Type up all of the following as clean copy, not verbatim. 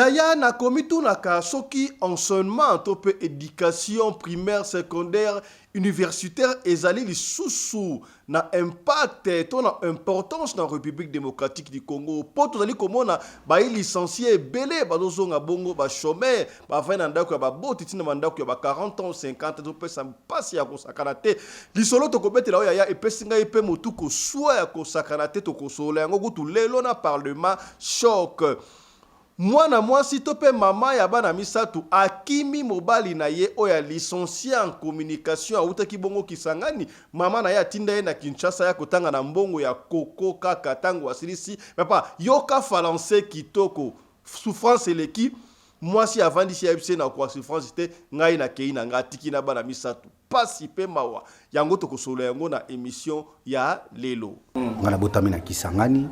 Yaya na komitu na ka soki enseignement tope éducation primaire secondaire universitaire ezali lisusu na impact to na importance na République démocratique du Congo po tozali komona ba licencié belé bazozonga bongo ba chômeur ba vana ndako ya ba boti tina mandako ya ba 40 ans 50 to pesa mpasi ya kosakana te lisolo to kobetela o yaya epesinga epe motu ko soa ya kosakana te to kosola yango kutu lelo na parlement choc. Mwana mwasi tope mama ya bana misatu akimi mobali na ye oya licencié en communication autaki bongo kisangani mama na ye atinda ye na Kinshasa ya kotanga na mbongo ya koko kaka tango asilisi papa yoka français kitoko souffrance eleki mwasi avandisi ya na kwa souffrance te ngai na kei na ngatiki na bana misatu pasi pe mawa yango tokosolo yango na émission ya lelo ngana botami na kisangani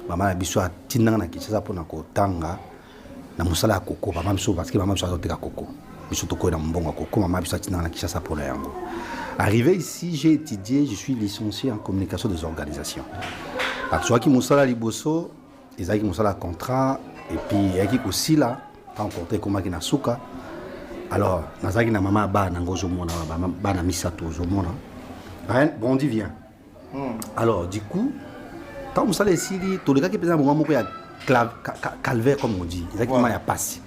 mama na biso atinanga na Kinshasa pona kotanga na musala ya koko mama biso parce que mama biso azoteka koko biso toko na mbongo koko mama biso atinanga na Kinshasa pona yango. Arrivé ici, j'ai étudié, je suis licencié en communication des organisations. Atsoaki musala liboso, ezaki musala contrat et puis yaki aussi là, pas rencontré comme na suka. Alors, nazaki na mama ba na ngozo mona ba na misato zo mona. Bon dit vient. Alors, du coup, quand vous allez ici, tout le gars qui est présent, il y a calvaire, comme on dit. Il y a passe.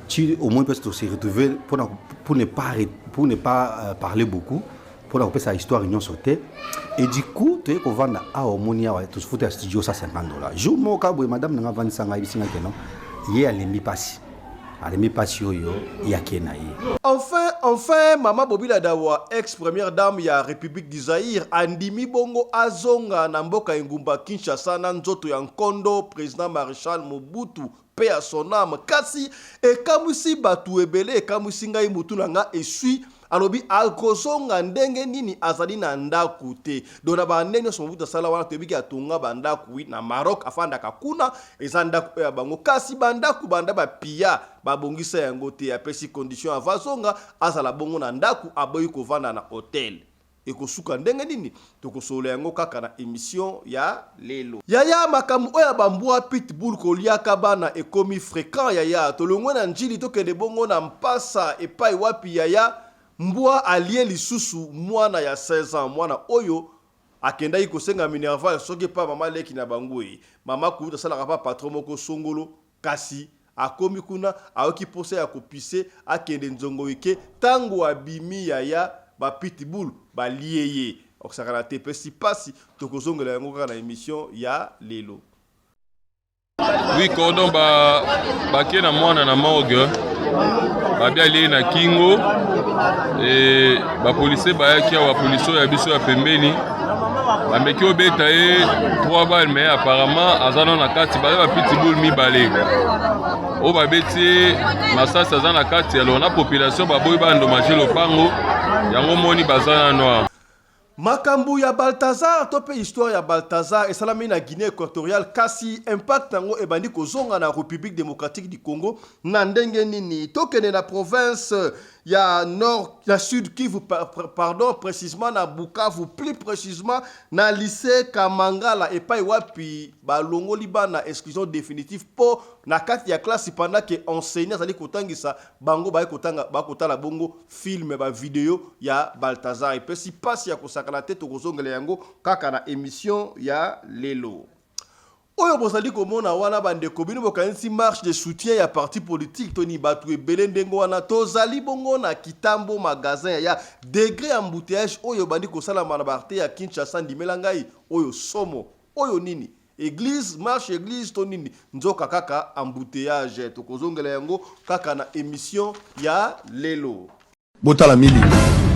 Tu au moins peux se retrouver pour ne pas parler beaucoup, pour la sa histoire union sauter. Et du coup, tu es qu'on vend à Omonia, tu te fous à studio ça $50. Je m'en vais, madame, n'a vendu ça, il y a les mi-passi. Enfin, Mama Bobila Dawa, ex-première dame ya République du Zaïre, andimi bongo azonga na mboka Ngumba Kinshasa na nzoto ya Nkondo, président Maréchal Mobutu, paix à son âme, kasi e kamusi batu ebele, e kamusi ngai mutu nga esui alobi alkozonga ndenge nini azali na ndaku te dona ba ndenge so Mobutu sala wana tebiki atunga bandaku na Maroc afanda kakuna eza ndaku ya bango kasi bandaku banda ba pia babongisa yango te apesi condition avazonga azala bongo na ndaku aboyi kovanda na hotel ekosuka ndenge nini tokosola yango kaka na émission ya lelo. Yaya makamu oya bambua pitbull koliaka bana ekomi fréquent yaya tolongwe na njili tokende bongo na mpasa epai wapi yaya mbua alie lisusu mwana ya 16 ans mwana oyo akenda ikosenga minerval soki pa mama leki na bangui mama kuta sala pa patron moko songolo kasi akomi kuna aoki pose ya kopise akende nzongo wike tango abimi yaya ba pitbull ba lieye oksakana te pesi pasi tokozongela yango kaka na émission ya lelo. Oui, cordon ba kena mwana na morgue ba bia lié na kingo et ba police ba yaki wa police ya biso ya pembeni ba meki obeta e 3 balles mais apparemment azana na kati ba pitbull mi balé o ba beti masasa azana na kati alors na population ba boy ba endommager lopango yango moni bazana noir. Makambu ya Balthazar tope histoire ya Balthazar esalami na Guinée équatoriale kasi impact nango ebandi kozonga na République démocratique du Congo na ndenge nini tokene na province ya nord ya sud Kivu pardon précisément na Bukavu plus précisément na lycée Kamangala epai wapi balongoli bana exclusion définitive po na kati ya classe pendant que enseignant azali kotangisa bango ba kotala bongo film ba vidéo ya Balthazar epesi pasi ya kosakana te tokozongela yango kaka na émission ya lelo. Oyo bozali komona wana bandeko bino bokanisi marche de soutien ya parti politique toni batu ebele ndengo wana tozali bongo na kitambo magasin ya degré embouteillage oyo bandi kosalama na barte ya Kinshasa ndimela ngai oyo somo oyo nini église marche église to nini nzoka kaka embouteillage tokozongela yango kaka na émission ya lelo. Botala mili.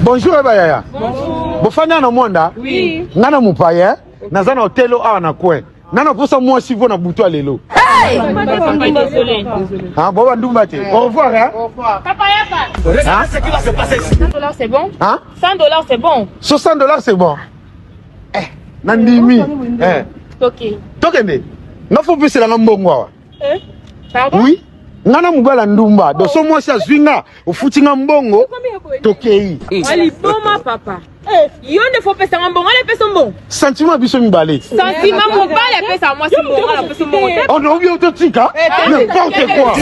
Bonjour Ebayaya. Bonjour. Bofana na mwanda? Oui. Ngana mupaya? Nazana hotelo awa na kwe. Nana posa moi si vous na buto lelo. Hey! Ah bon ndumba te. Au revoir hein. Au revoir. Papa yapa. C'est qui va se passer ici? $100 c'est bon? Hein? $100 c'est bon. $60 c'est bon. Nandimi. OK. Tokende. Na faut plus la mbongo awa. Pardon? Oui. Nana mubala ndumba. Do so moi si azwinga ofutinga mbongo. Tokei. Ali boma papa. Yo ne faut pas ça un bon, on appelle son bon. Sentiment biso mibale. Sentiment mon bal appelle ça moi c'est bon, on appelle son bon. On a oublié autotique, n'importe quoi.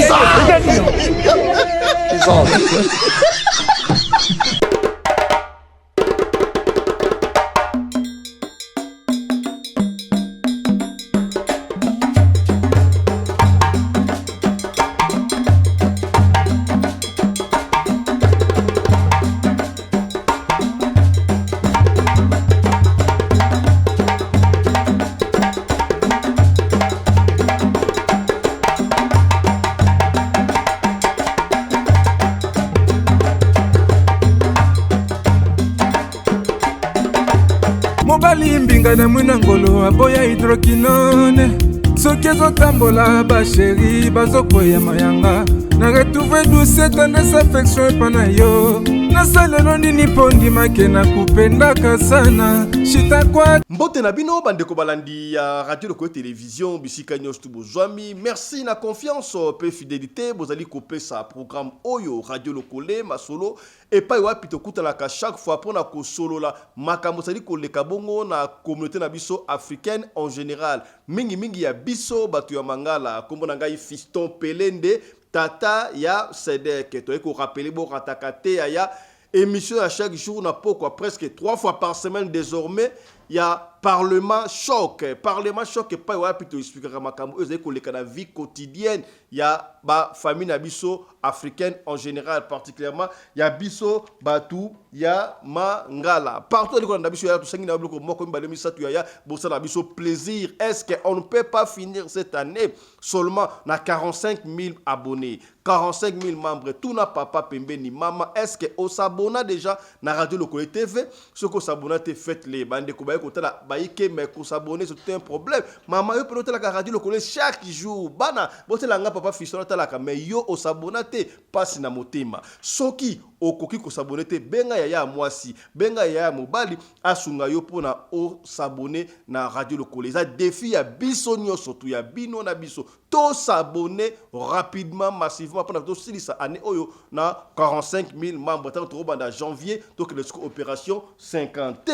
mobali mbinga na mwina ngolo aboya hydroquinone soki ezotambola basheri bazokoya mayanga na retrouve douce tendresse affection epa na yo nasalelo nini mpo ndimake na kupendaka sana shitakwa mbote na bino bandeko balandi ya radio Lokole télévision bisika nyonso tu bozwami merci na confiance pe fidélité bozali kopesa programme oyo radio Lokole masolo epai wapi tokutanaka chaque fois mpona kosolola makambo sali koleka bongo na communauté na biso africaine en général mingi ya biso bato ya mangala kombo na ngai Fiston Pelende tata ya Sedek to eko rappeler bo ratakate ya émission à chaque jour na pokwa presque 3 fois par semaine désormais il y a Parlement choc et pas wapi to expliquer makambo ezali koleka na vie quotidienne il y a ba famille na biso africaine en général particulièrement il y a biso batu il y a mangala partout dans na biso ya to sangi na bloko moko mbale misatu ya bosa na biso plaisir est-ce que on ne peut pas finir cette année seulement na 45 000 abonnés 45 000 membres tout na papa pembe ni mama est-ce que on s'abonne déjà na radio Lokole TV ce que s'abonne te faites les bande ko ba ko tala baïke mais ko s'abonner c'est un problème maman yo peut la radio Lokole chaque jour bana botela nga papa Fiston tala ka mais yo o s'abonner te passe na motema soki okoki ko s'abonner te benga ya mwasi benga ya mobali asunga yo pona o s'abonner na radio Lokole ça défi ya biso nyonso tu ya bino na biso to s'abonner rapidement massivement pendant to silisa année oyo na 45 000 membres tant to banda janvier donc le opération 50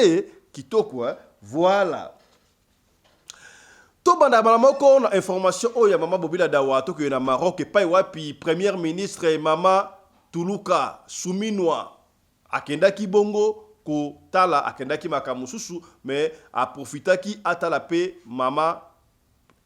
kitoko voilà to banda moko na information oyo mama Bobila Dawa to ke na Maroc et pa wapi premier ministre mama Toulouka Souminwa akendaki bongo ko tala akendaki makamususu mais a profitaki atala pe mama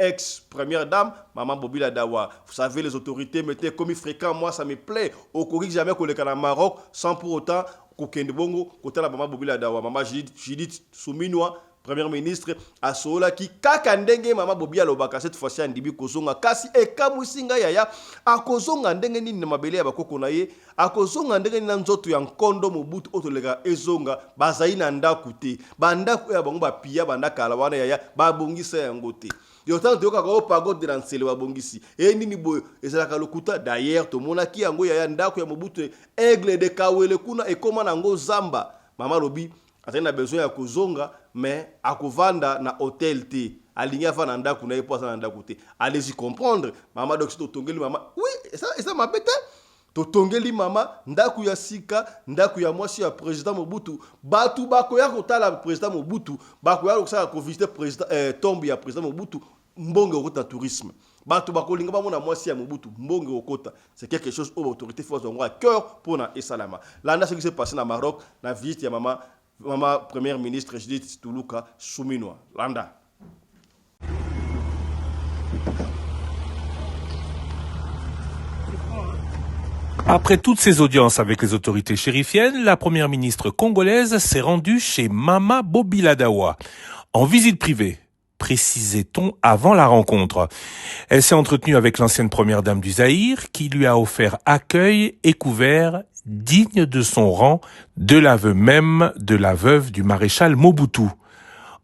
ex-première dame, maman Bobila Dawa. Vous savez, les autorités mettaient comme fréquent, moi ça me plaît. Au Corée, jamais qu'on le Maroc, sans pour autant qu'aucun bongo, côté la maman Bobila Dawa, maman Judith Souminwa, première ministre, à Sola qui kakandenge maman Bobila Lobaka cette fois-ci en Dibi Kozonga, kasi e kamusinga yaya, a Kozonga ndenge ni mabele ya bako naye, a Kozonga ndenge ni nzoto ya nkondo mobutu otolega ezonga, bazai na ndakute, bandaku ya bango ba pia bandaka alawana yaya, babongisa ya ngote. Yotan toka ko pagode na nsele wa bongisi e nini boyo ezalaka lokuta d'ailleurs to monaki yango ya ndako ya mobutu aigle de kawele kuna e koma na ngo zamba mama lobi atena besoin ya kozonga mais akovanda na hôtel te alinya fa na ndako na eposa na ndako te allez-y comprendre mama donc to tongeli mama oui ça m'abete to tongeli mama ndako ya sika ndako ya mwasi ya président Mobutu batu bako ya kotala président Mobutu bako ya koksa ko visiter président tombe ya président Mobutu mbonge okota tourisme bato bakolinga bamona mwasi ya Mobutu mbonge okota c'est quelque chose où l'autorité faut avoir à cœur pour na esalama là ce qui s'est passé na Maroc na visite ya mama première ministre Judith Toulouka Souminwa landa. Après toutes ces audiences avec les autorités chérifiennes, la première ministre congolaise s'est rendue chez Mama Bobila Dawa en visite privée, précisait-on avant la rencontre. Elle s'est entretenue avec l'ancienne première dame du Zaïre qui lui a offert accueil et couvert digne de son rang de l'aveu même de la veuve du maréchal Mobutu.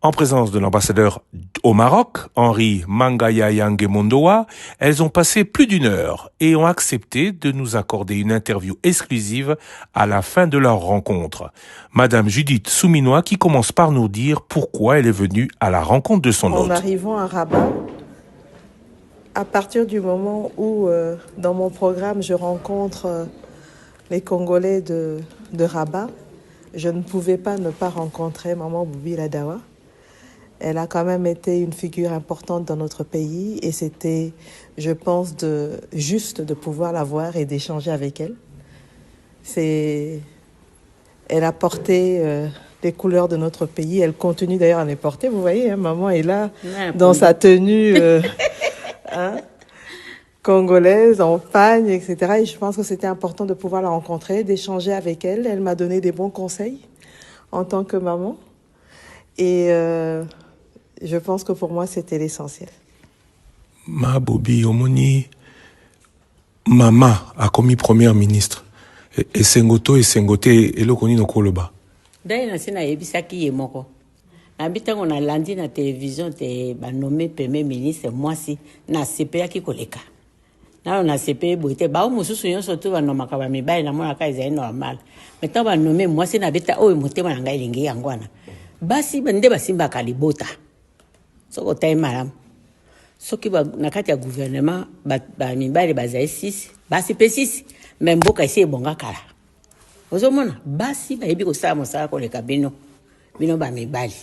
En présence de l'ambassadeur au Maroc, Henri Mangaya Yangemondoa, elles ont passé plus d'1 heure et ont accepté de nous accorder une interview exclusive à la fin de leur rencontre. Madame Judith Souminwa qui commence par nous dire pourquoi elle est venue à la rencontre de son hôte. En arrivant à Rabat, à partir du moment où dans mon programme je rencontre les Congolais de Rabat, je ne pouvais pas ne pas rencontrer Maman Boubila Dawa. Elle a quand même été une figure importante dans notre pays et c'était, je pense, juste de pouvoir la voir et d'échanger avec elle. Elle a porté les couleurs de notre pays. Elle continue d'ailleurs à les porter. Vous voyez, hein, maman est là dans sa tenue congolaise, en pagne, etc. Et je pense que c'était important de pouvoir la rencontrer, d'échanger avec elle. Elle m'a donné des bons conseils en tant que maman. Et je pense que pour moi, c'était l'essentiel. Ma Bobi Omoni, maman a commis première ministre. Et Sengoto et Lokoni no Koloba. D'ailleurs, c'est na yebisaki yemoko. Nabita on a lundi na télévision te ba nommé premier ministre moi si na CPA ki koleka. Na on a CPA boite ba mususu yon surtout ba nomaka ba mibali na mona ka ezai normal. Maintenant ba nommé moi si na bita o motema na ngai lingi yangwana. Basi bande basimba kalibota. Soko tay maram. Soki ba nakati ya gouvernement ba mibali bazai 6, basi pe 6, même boka isi bonga kala. Ozomona basi ba yebi ko sa mosala ko leka bino ba mibali.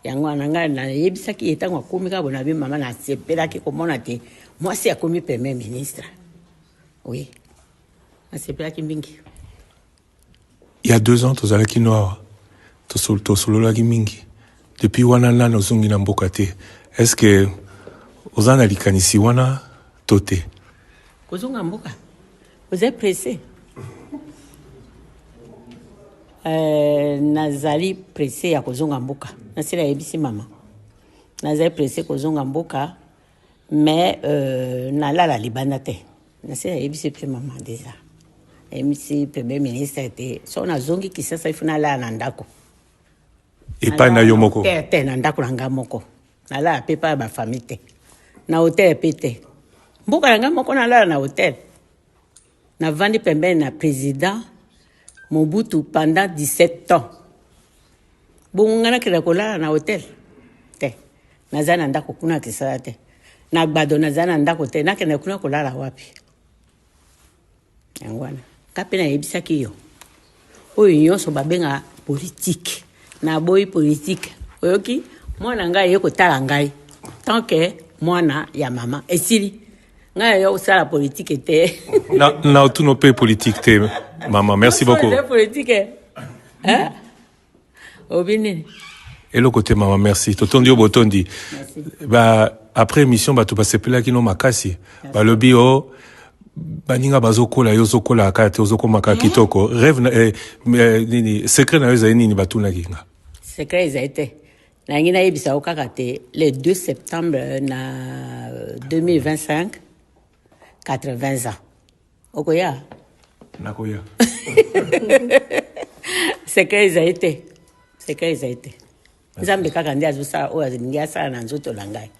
Yango ananga na yebisaki etango akomika bona bi mama na sepela ki komona te. Moi c'est akomi premier ministre. Oui. Na sepela ki mingi. Il y a 2 ans tozalaki noa. Tosolola ki mingi. Depuis wana na ozongi na mboka te. Est-ce que ozana likanisi wana tote? Kozonga mboka. Vous êtes pressé. Nazali pressé ya kozonga mboka. Nasila yebisi mama. Nazali pressé kozonga mboka, mais nalala libanda te. Nasila yebisi pe mama déjà. Yebisi premier ministre était so nazongi kisasa ifuna la na ndako. Et pas na yomoko. Te na ndako na ngamoko. Nala pe pa ba famille te. Na hotel pe te. Mboka na ngamoko nala na hotel. Na vandi pembeni na président Mobutu pendant 17 ans. Bongana kila kola na hotel. Te. Nazana ndako kuna kisala te. Na gbado nazana ndako te. Na kena kuna kola la wapi. Yangwana. Kapena yebisaki yo. Oyo nyonso babenga politique. Na boy politique. Oyoki mwana ngai yeko tala ngai. Tant que mwana ya mama esili. Ngai yo sala politique te. Na tout no pe politique te maman. Merci beaucoup. C'est politique. Hein? Obini. Et le côté maman, merci. Totondi o botondi. Bah après émission bah tu passes plus là qui no makasi. Bah le bio baninga bazoko la yozoko la kate ozoko makaki kitoko. Rêve nini secret na yoza nini batuna kinga. Secret za été. Na ngina yebisa okaka te le 2 septembre na 2025 80 ans. Okoya. Nakoya. Secret za été. Secret za été. Nzambe kaka ndi azusa o azingia sana na nzoto langai.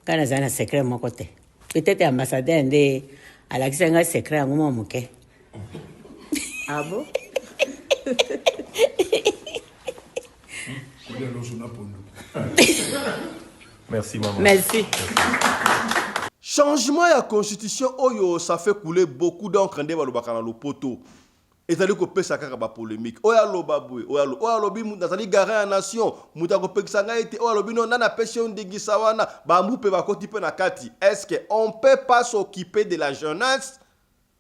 Kana zana secret moko te. Peut-être ambassadeur ndé alakisanga secret ngumo moke. Ah bon? Merci maman. Merci. Changement à la constitution, oyo, ça fait couler beaucoup d'encre dans le poteau. Et ça dit que peut ça kaka polémique. Oya lo baboué, oya lo bi nazali garé en nation, muta ko peksanga été oya lo bi non na pension de gisawana, ba moupe ba koti pe na kati. Est-ce que on peut pas s'occuper de la jeunesse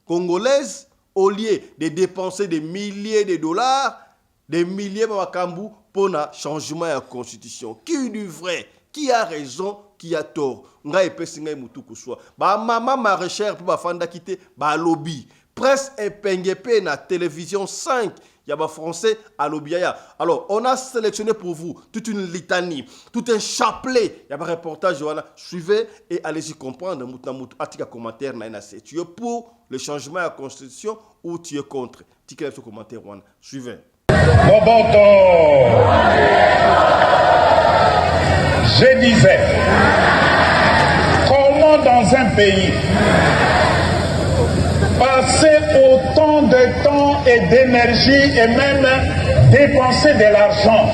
congolaise au lieu de dépenser des milliers de dollars, des milliers de makambu pour un changement à la constitution? Qui est du vrai? Qui a raison? Qui a tort? Nga epesi ngai mutu kuswa. Ba mama maraîchère pour ba fanda quitter ba lobby. Presse epengepé na télévision 5. Il y a des Français à l'Obiaya. Alors, on a sélectionné pour vous toute une litanie, tout un chapelet. Il y a un reportage, suivez et allez-y comprendre. Atika commentaire, tu es pour le changement à la Constitution ou tu es contre? Tu es ce commentaire, suivez. Moboto, je disais, comment dans un pays passer autant de temps et d'énergie et même dépenser de l'argent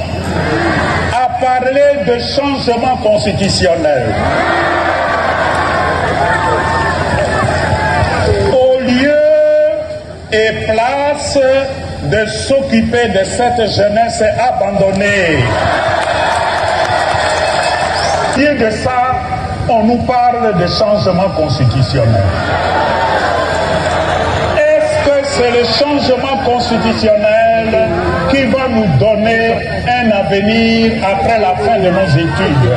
à parler de changement constitutionnel au lieu et place de s'occuper de cette jeunesse abandonnée. Et de ça, on nous parle de changement constitutionnel. Est-ce que c'est le changement constitutionnel qui va nous donner un avenir après la fin de nos études?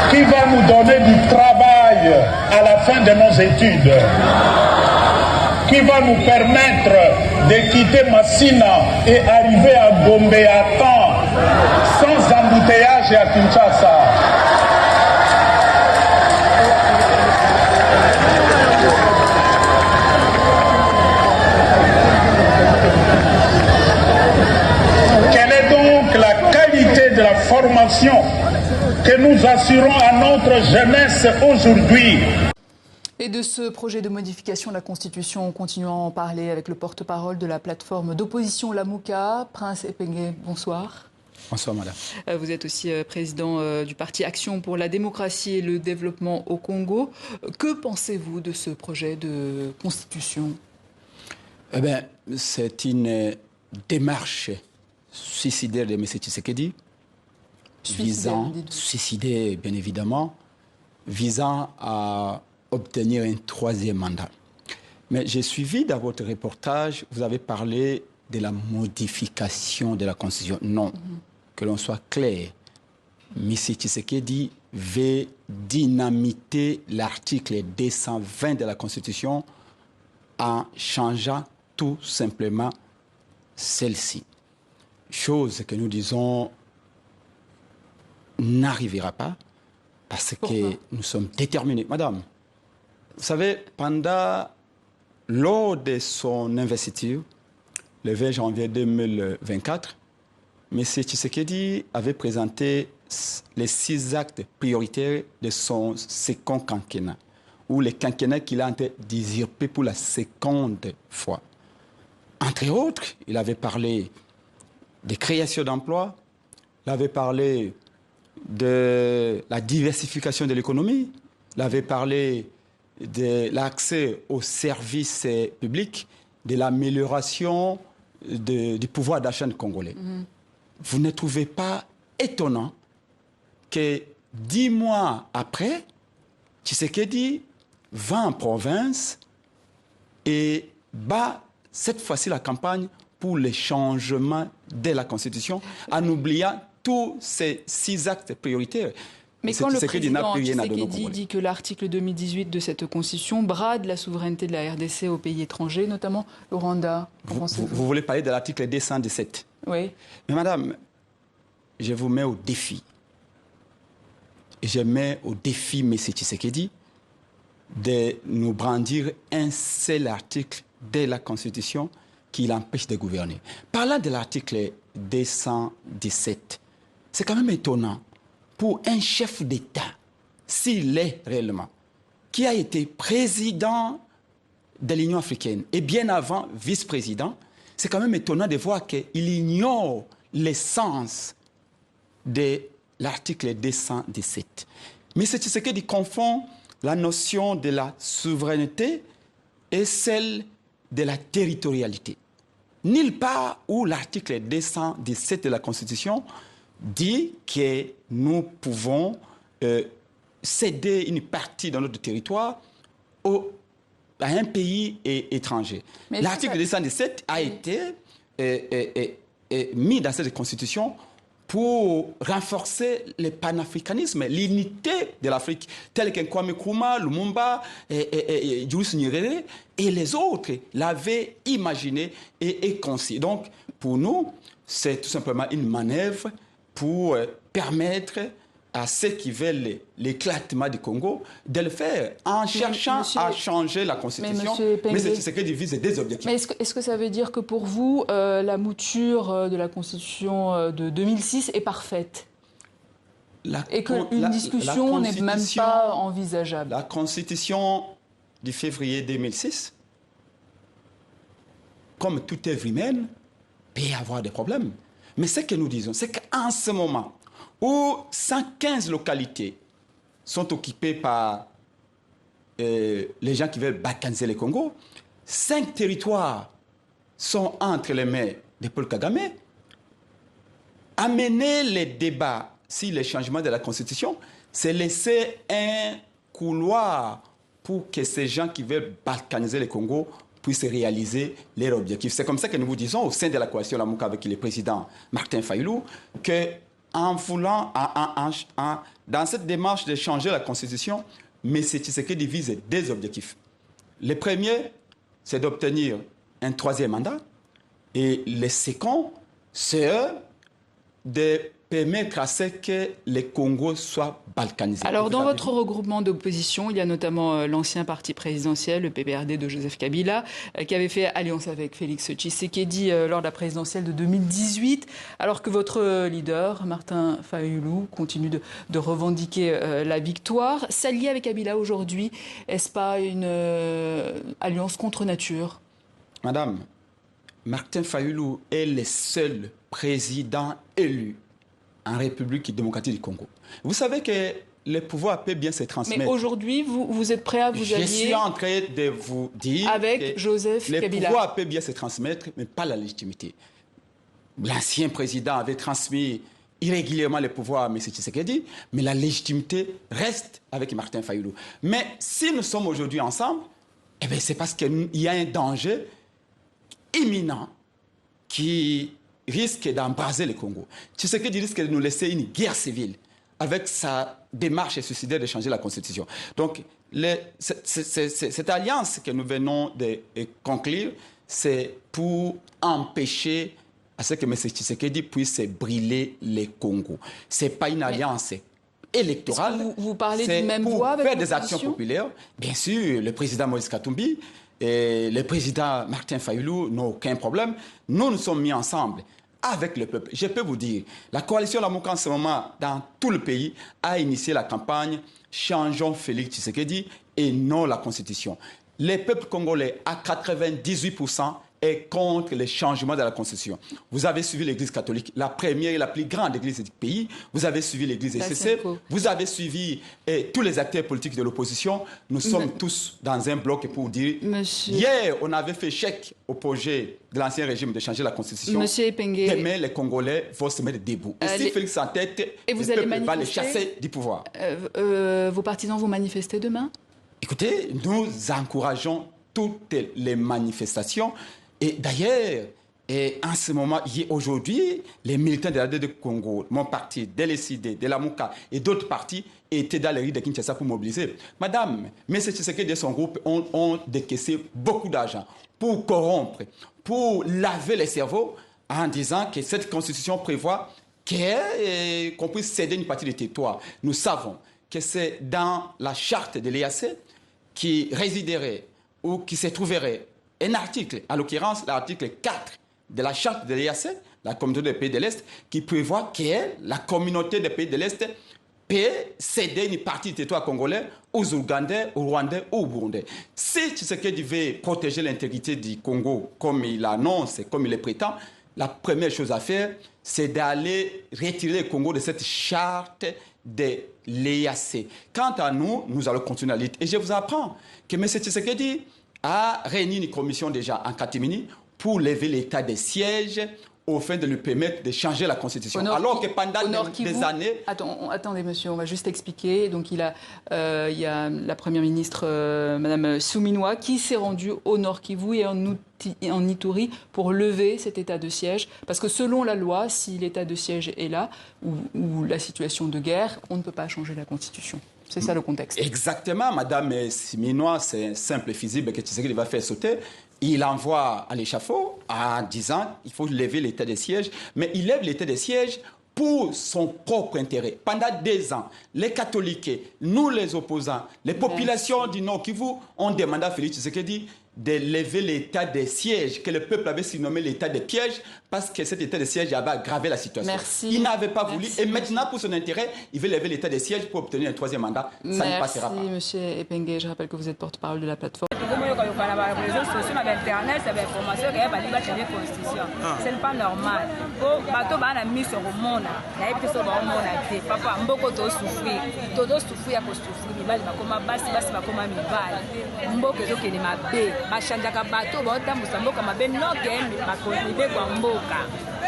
Qui va nous donner du travail à la fin de nos études? Qui va nous permettre de quitter Massina et arriver à Gombe à temps, sans embouteillage à Kinshasa? Quelle est donc la qualité de la formation que nous assurons à notre jeunesse aujourd'hui? Et de ce projet de modification de la Constitution, on continue à en parler avec le porte-parole de la plateforme d'opposition Lamuka, Prince Epenge. Bonsoir. Bonsoir, madame. Vous êtes aussi président du parti Action pour la démocratie et le développement au Congo. Que pensez-vous de ce projet de constitution? Eh bien, c'est une démarche suicidaire de M. Tshisekedi, suicidaire bien évidemment, visant à obtenir un troisième mandat. Mais j'ai suivi dans votre reportage, vous avez parlé de la modification de la Constitution. Non, que l'on soit clair. M. Tshisekedi veut dynamiter l'article 220 de la Constitution en changeant tout simplement celle-ci. Chose que nous disons n'arrivera pas parce que nous sommes déterminés. Madame, vous savez, lors de son investiture, le 20 janvier 2024, M. Tshisekedi avait présenté les 6 actes prioritaires de son second quinquennat, ou le quinquennat qu'il a d'usurper pour la seconde fois. Entre autres, il avait parlé de création d'emplois, il avait parlé de la diversification de l'économie, il avait parlé de l'accès aux services publics, de l'amélioration du pouvoir d'achat des Congolais. Vous ne trouvez pas étonnant que 10 mois après, Tshisekedi va en province et bat cette fois-ci la campagne pour le changement de la Constitution en oubliant tous ces 6 actes prioritaires? Mais quand le président Tshisekedi dit que l'article 2018 de cette Constitution brade la souveraineté de la RDC aux pays étrangers, notamment le Rwanda, vous voulez parler de l'article 217? Oui. Mais madame, je vous mets au défi. Et je mets au défi M. Tshisekedi de nous brandir un seul article de la Constitution qui l'empêche de gouverner. Parlant de l'article 217, c'est quand même étonnant pour un chef d'État, s'il est réellement, qui a été président de l'Union africaine et bien avant vice-président, c'est quand même étonnant de voir qu'il ignore l'essence de l'article 217. Mais c'est ce qu'il confond la notion de la souveraineté et celle de la territorialité. Nulle part où l'article 217 de la Constitution dit que nous pouvons céder une partie de notre territoire à un pays étranger. L'article 217 a été mis dans cette Constitution pour renforcer le panafricanisme, l'unité de l'Afrique, tel que Kwame Nkrumah, Lumumba, Julius Nyerere et les autres l'avaient imaginé et conçu. Donc, pour nous, c'est tout simplement une manœuvre pour permettre à ceux qui veulent l'éclatement du Congo de le faire en cherchant à changer la Constitution. Mais c'est ce qui divise des objectifs. Mais est-ce que ça veut dire que pour vous, la mouture de la Constitution de 2006 est parfaite et qu'une discussion n'est même pas envisageable? La Constitution du février 2006, comme toute œuvre humaine, peut y avoir des problèmes. Mais ce que nous disons, c'est qu'en ce moment où 115 localités sont occupées par les gens qui veulent balkaniser le Congo, 5 territoires sont entre les mains de Paul Kagame. Amener les débats sur les changements de la Constitution, c'est laisser un couloir pour que ces gens qui veulent balkaniser le Congo puissent réaliser leurs objectifs. C'est comme ça que nous vous disons au sein de la coalition Lamuka avec le président Martin Fayulu que en voulant, dans cette démarche de changer la Constitution, M. Tshisekedi vise deux objectifs. Le premier, c'est d'obtenir un troisième mandat. Et le second, c'est de permettre à ce que le Congo soit balkanisé. Alors, dans votre regroupement d'opposition, il y a notamment l'ancien parti présidentiel, le PPRD de Joseph Kabila, qui avait fait alliance avec Félix Tshisekedi lors de la présidentielle de 2018, alors que votre leader, Martin Fayulu, continue de revendiquer la victoire. S'allier avec Kabila aujourd'hui, est-ce pas une alliance contre nature? Madame, Martin Fayulu est le seul président élu en République démocratique du Congo. Vous savez que le pouvoir peut bien se transmettre. Mais aujourd'hui, vous êtes prêt à vous allier? Je suis en train de vous dire avec que Joseph Kabila. Le pouvoir peut bien se transmettre, mais pas la légitimité. L'ancien président avait transmis irrégulièrement le pouvoir à M. Tshisekedi, mais la légitimité reste avec Martin Fayulu. Mais si nous sommes aujourd'hui ensemble, eh bien c'est parce qu'il y a un danger imminent qui risque d'embraser le Congo. Tshisekedi risque de nous laisser une guerre civile avec sa démarche suicidaire de changer la Constitution. Donc, cette alliance que nous venons de conclure, c'est pour empêcher à ce que M. Tshisekedi puisse brûler le Congo. Ce n'est pas une alliance électorale. Vous parlez d'une même voix avec faire des actions populaires. Bien sûr, le président Moïse Katumbi et le président Martin Fayulu n'ont aucun problème. Nous nous sommes mis ensemble avec le peuple. Je peux vous dire, la coalition Lamuka en ce moment, dans tout le pays, a initié la campagne « Changeons Félix Tshisekedi et non la Constitution ». Le peuple congolais, à 98%, est contre le changement de la Constitution. Vous avez suivi l'Église catholique, la première et la plus grande église du pays. Vous avez suivi l'Église SCC. Vous avez suivi tous les acteurs politiques de l'opposition. Nous sommes tous dans un bloc pour dire... Hier, on avait fait chèque au projet de l'ancien régime de changer la Constitution. Demain, les Congolais vont se mettre debout. Et si Félix en tête, le peuple va les chasser du pouvoir. Vos partisans vont manifester demain? Écoutez, nous encourageons toutes les manifestations. Et d'ailleurs, en ce moment, aujourd'hui, les militants de la DD Congo, mon parti, de l'ECD, de la Mouka et d'autres partis étaient dans les rues de Kinshasa pour mobiliser. Madame, M. Tshisekedi et son groupe ont décaissé beaucoup d'argent pour corrompre, pour laver les cerveaux en disant que cette constitution prévoit qu'on puisse céder une partie du territoire. Nous savons que c'est dans la charte de l'EAC qui résiderait ou qui se trouverait un article, en l'occurrence l'article 4 de la charte de l'EAC, la communauté des pays de l'Est, qui prévoit que la communauté des pays de l'Est peut céder une partie du territoire congolais aux Ougandais, aux Rwandais ou aux Burundais. Si Tshisekedi veut protéger l'intégrité du Congo comme il annonce, comme il le prétend, la première chose à faire, c'est d'aller retirer le Congo de cette charte de l'EAC. Quant à nous, nous allons continuer à lutter. Et je vous apprends que M. Tshisekedi a réuni une commission déjà en catimini pour lever l'état de siège au fin de lui permettre de changer la Constitution. Alors que pendant des années... Attendez, monsieur, on va juste expliquer. Donc, il y a la Première ministre, Madame Souminoua, qui s'est rendue au Nord Kivu et en Ituri pour lever cet état de siège. Parce que selon la loi, si l'état de siège est là, ou la situation de guerre, on ne peut pas changer la Constitution. C'est ça le contexte. Exactement, Madame Souminoua, c'est simple et visible que Tshisekedi va faire sauter. Il envoie à l'échafaud en disant qu'il faut lever l'état de siège, mais il lève l'état de siège pour son propre intérêt. Pendant 2 ans, les catholiques, nous les opposants, les populations du Nord Kivu ont demandé à Félix Tshisekedi de lever l'état de siège, que le peuple avait surnommé l'état de piège, parce que cet état de siège avait aggravé la situation. Merci. Il n'avait pas voulu, et maintenant, pour son intérêt, il veut lever l'état de siège pour obtenir un 3e mandat. Ça ne passera pas. Merci, monsieur Epenge. Je rappelle que vous êtes porte-parole de la plateforme. voilà, les réseaux sociaux, Internet, c'est l'information qui est validée par la Constitution. Ce n'est pas normal. Pour bateau, on a mis sur le monde. Il y a des choses qui papa, beaucoup de souffrir. Tout souffrir à cause de souffrir. Mibali, bakoma basi, basi bakoma mibali. Mboka ezo kene mabe. Bachanjaka bateau, baotambusa mboka mabe noke bakonibe kwa mboka.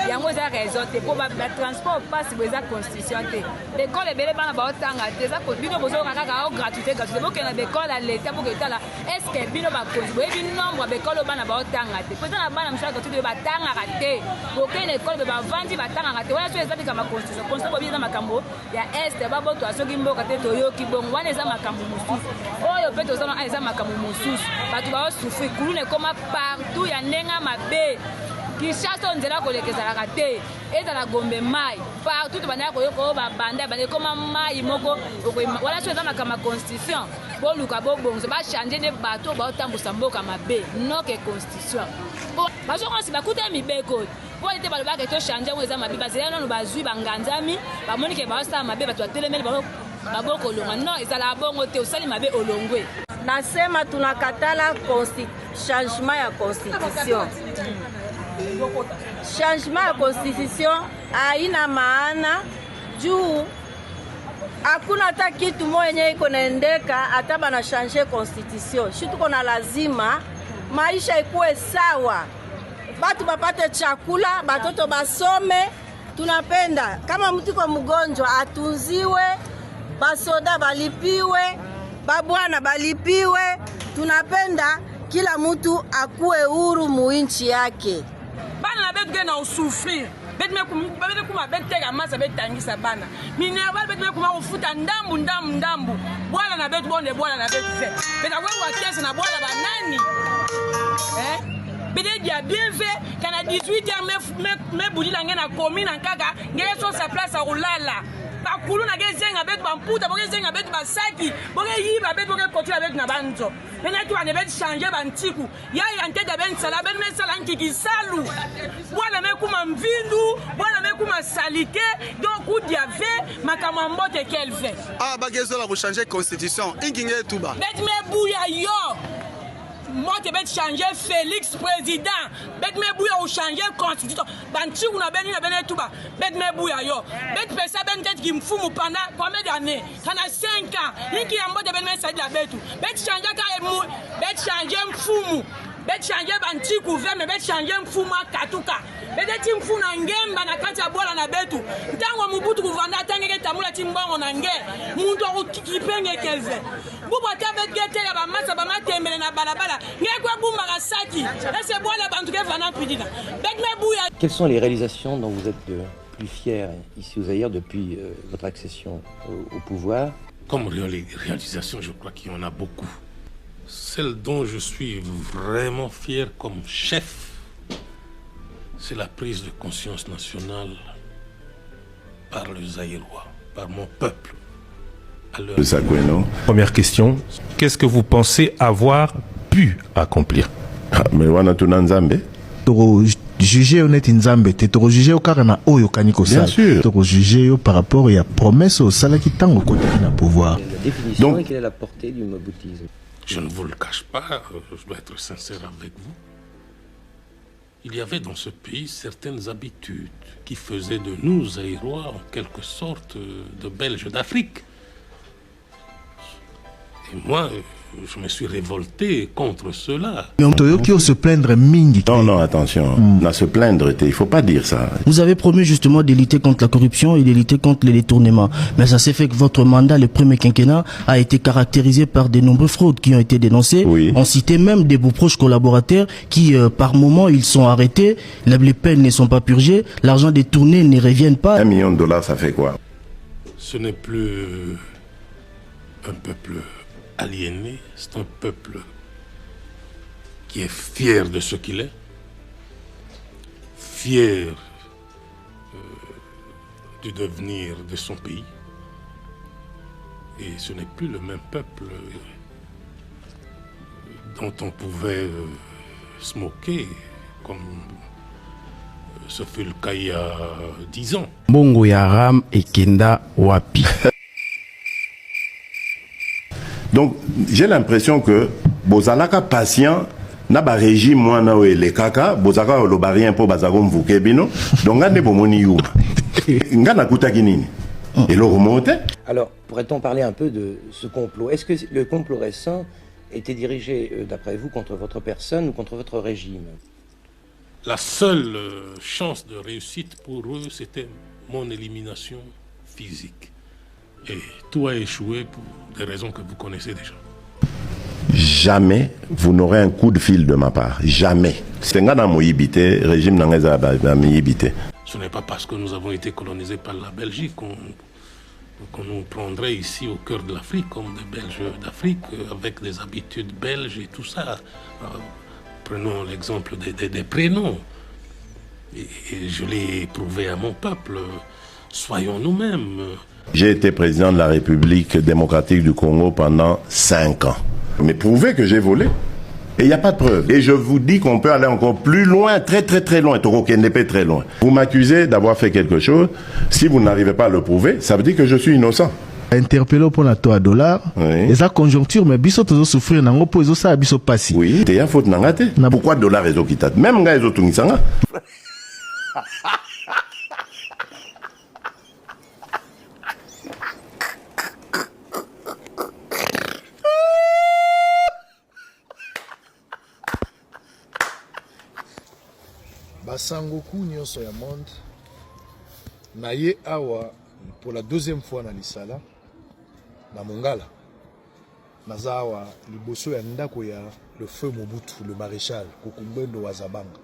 Yango eza raison te po ba transport passe boza constitution te. L'école ebele bana baotanga te za ko bino bozo kaka o gratuité boke na l'école à l'état pour que tala est-ce que bino ba cause boyebi nombre d'école bana baotanga te. Peut-être na bana msaka to ba tanga te. Boke na école ba vandi ba tanga te. Wana so eza bika ma constitution. Constitution bobi na makambo ya est babo to asoki mboka te to yoki bongo wana eza makambo mususu. Oyo pe to zana eza makambo mususu. Batu ba souffrir kulune koma partout ya nenga mabe. Kinshasa nzela kolekezalaka te ezala Gombe mai partout bandaka koyoko babanda bande koma mai moko wala so eza makama constitution boluka bobonzo bachange ne bato baotambusa mboka mabe noke constitution bazokonsi bakuta mibeko po ete balobaka etochange ngo eza mabe bazela nano bazwi banganzami bamoni ke baosala mabe bato batelemeli babokolonga no ezala bongo te osali mabe olongwe. Nasema tunakatala changement ya constitution. Changement ya constitution haina maana juu hakuna hata kitu moja iko naendeka hata bana changer constitution. Shi tuko na lazima maisha ikuwe sawa, batu bapate chakula, batoto basome. Tunapenda kama mtu kwa mgonjwa atunziwe, basoda balipiwe, babwana balipiwe. Tunapenda kila mtu akuwe huru muinchi yake. Bana na betu gena usufrir. Bet me kuma betega masa betangisa bana. Minerval bet me kuma ufuta ndambu. Bwana na betu bonde bwana na betu fe. Beta wewe kesi na bwana banani. Bede dia bien fait kana 18h me budila ngena commune nkaka ngere so sa place a ulala. Bakulu na gezenga betu bamputa bogezenga betu basaki boge yiba betu boge kotula betu na banzo. Mena tu ane betu changer bantiku ya anteda ben sala ben mesala nkiki salu bwana me kuma mvindu bwana me kuma salite donc ou diave makama mbote kelve bagezo la changer constitution inginge tuba betu me buya yo. Moi, je vais changer Félix président. Bet me bouya ou changer constitution. Banti ou na beni tout bas. Bet me bouya yo. Bet pesa ben tête qui me fout pendant combien d'années? Ça a 5 ans. Il qui a mot de ben me ça de la bête. Bet changer car mou. Bet changer mfumu. Bet changer banti couvert mais bet changer mfumu katuka. Bet tim fu na ngemba na kati ya bola na betu. Ntango mubutu kuvanda tangeke tamula timbongo na nge. Muntu akipenge kelve. Quelles sont les réalisations dont vous êtes le plus fier ici au Zaïre depuis votre accession au pouvoir? Comme réalisation, je crois qu'il y en a beaucoup. Celle dont je suis vraiment fier comme chef, c'est la prise de conscience nationale par le Zaïrois, par mon peuple. Première question, qu'est-ce que vous pensez avoir pu accomplir? Juger honnête nzambe te to juger au karana oyo kaniko bien sûr to juger par rapport à promesse au salaki tango côté na pouvoir. La définition et quelle est la portée du moboutisme? Je ne vous le cache pas, je dois être sincère avec vous. Il y avait dans ce pays certaines habitudes qui faisaient de nous Zaïrois en quelque sorte de Belges d'Afrique. Et moi, je me suis révolté contre cela. Se plaindre mingi. Non, attention. À se plaindre, il ne faut pas dire ça. Vous avez promis justement de lutter contre la corruption et de lutter contre les détournements. Mais ça s'est fait que votre mandat, le premier quinquennat, a été caractérisé par de nombreuses fraudes qui ont été dénoncées. Oui. On citait même de vos proches collaborateurs qui, par moment, ils sont arrêtés, les peines ne sont pas purgées, l'argent détourné ne revient pas. $1 million, ça fait quoi? Ce n'est plus un peuple aliéné, c'est un peuple qui est fier de ce qu'il est, fier du devenir de son pays. Et ce n'est plus le même peuple dont on pouvait se moquer, comme ce fut le cas il y a 10 ans. Bongo Yaram et Kenda Wapi. Donc, j'ai l'impression que bozalaka patient na ba régime mwana o le kaka bozaka lo barien po bazako mvuke bino donc ngane bomoni yuma ngana kutaki nini et le remonte. Alors, pourrait-on parler un peu de ce complot? Est-ce que le complot récent était dirigé, d'après vous, contre votre personne ou contre votre régime? La seule chance de réussite pour eux, c'était mon élimination physique. Et tout a échoué pour des raisons que vous connaissez déjà. Jamais vous n'aurez un coup de fil de ma part. Jamais. C'est un moïbité, régime n'angeza moïbité. Ce n'est pas parce que nous avons été colonisés par la Belgique qu'on nous prendrait ici au cœur de l'Afrique comme des Belges d'Afrique avec des habitudes belges et tout ça. Prenons l'exemple des prénoms. Et je l'ai prouvé à mon peuple. Soyons nous-mêmes. J'ai été président de la République démocratique du Congo pendant 5 ans. Mais prouvez que j'ai volé. Et il n'y a pas de preuve. Et je vous dis qu'on peut aller encore plus loin, très très très loin. Très loin. Vous m'accusez d'avoir fait quelque chose. Si vous n'arrivez pas à le prouver, ça veut dire que je suis innocent. Interpellé pour la $, et ça conjoncture, mais biso toujours souffrir nango po ezo ça biso passi. Oui, t'es un faute nangate. Pourquoi dollar ezo kitat? Même nga ezo tungisanga. Basangoku nyonso ya monde na ye awa pour la deuxième fois na lisala na Mongala naza awa liboso ya ndako ya le feu Mobutu le maréchal Kokumbendo wa Zabanga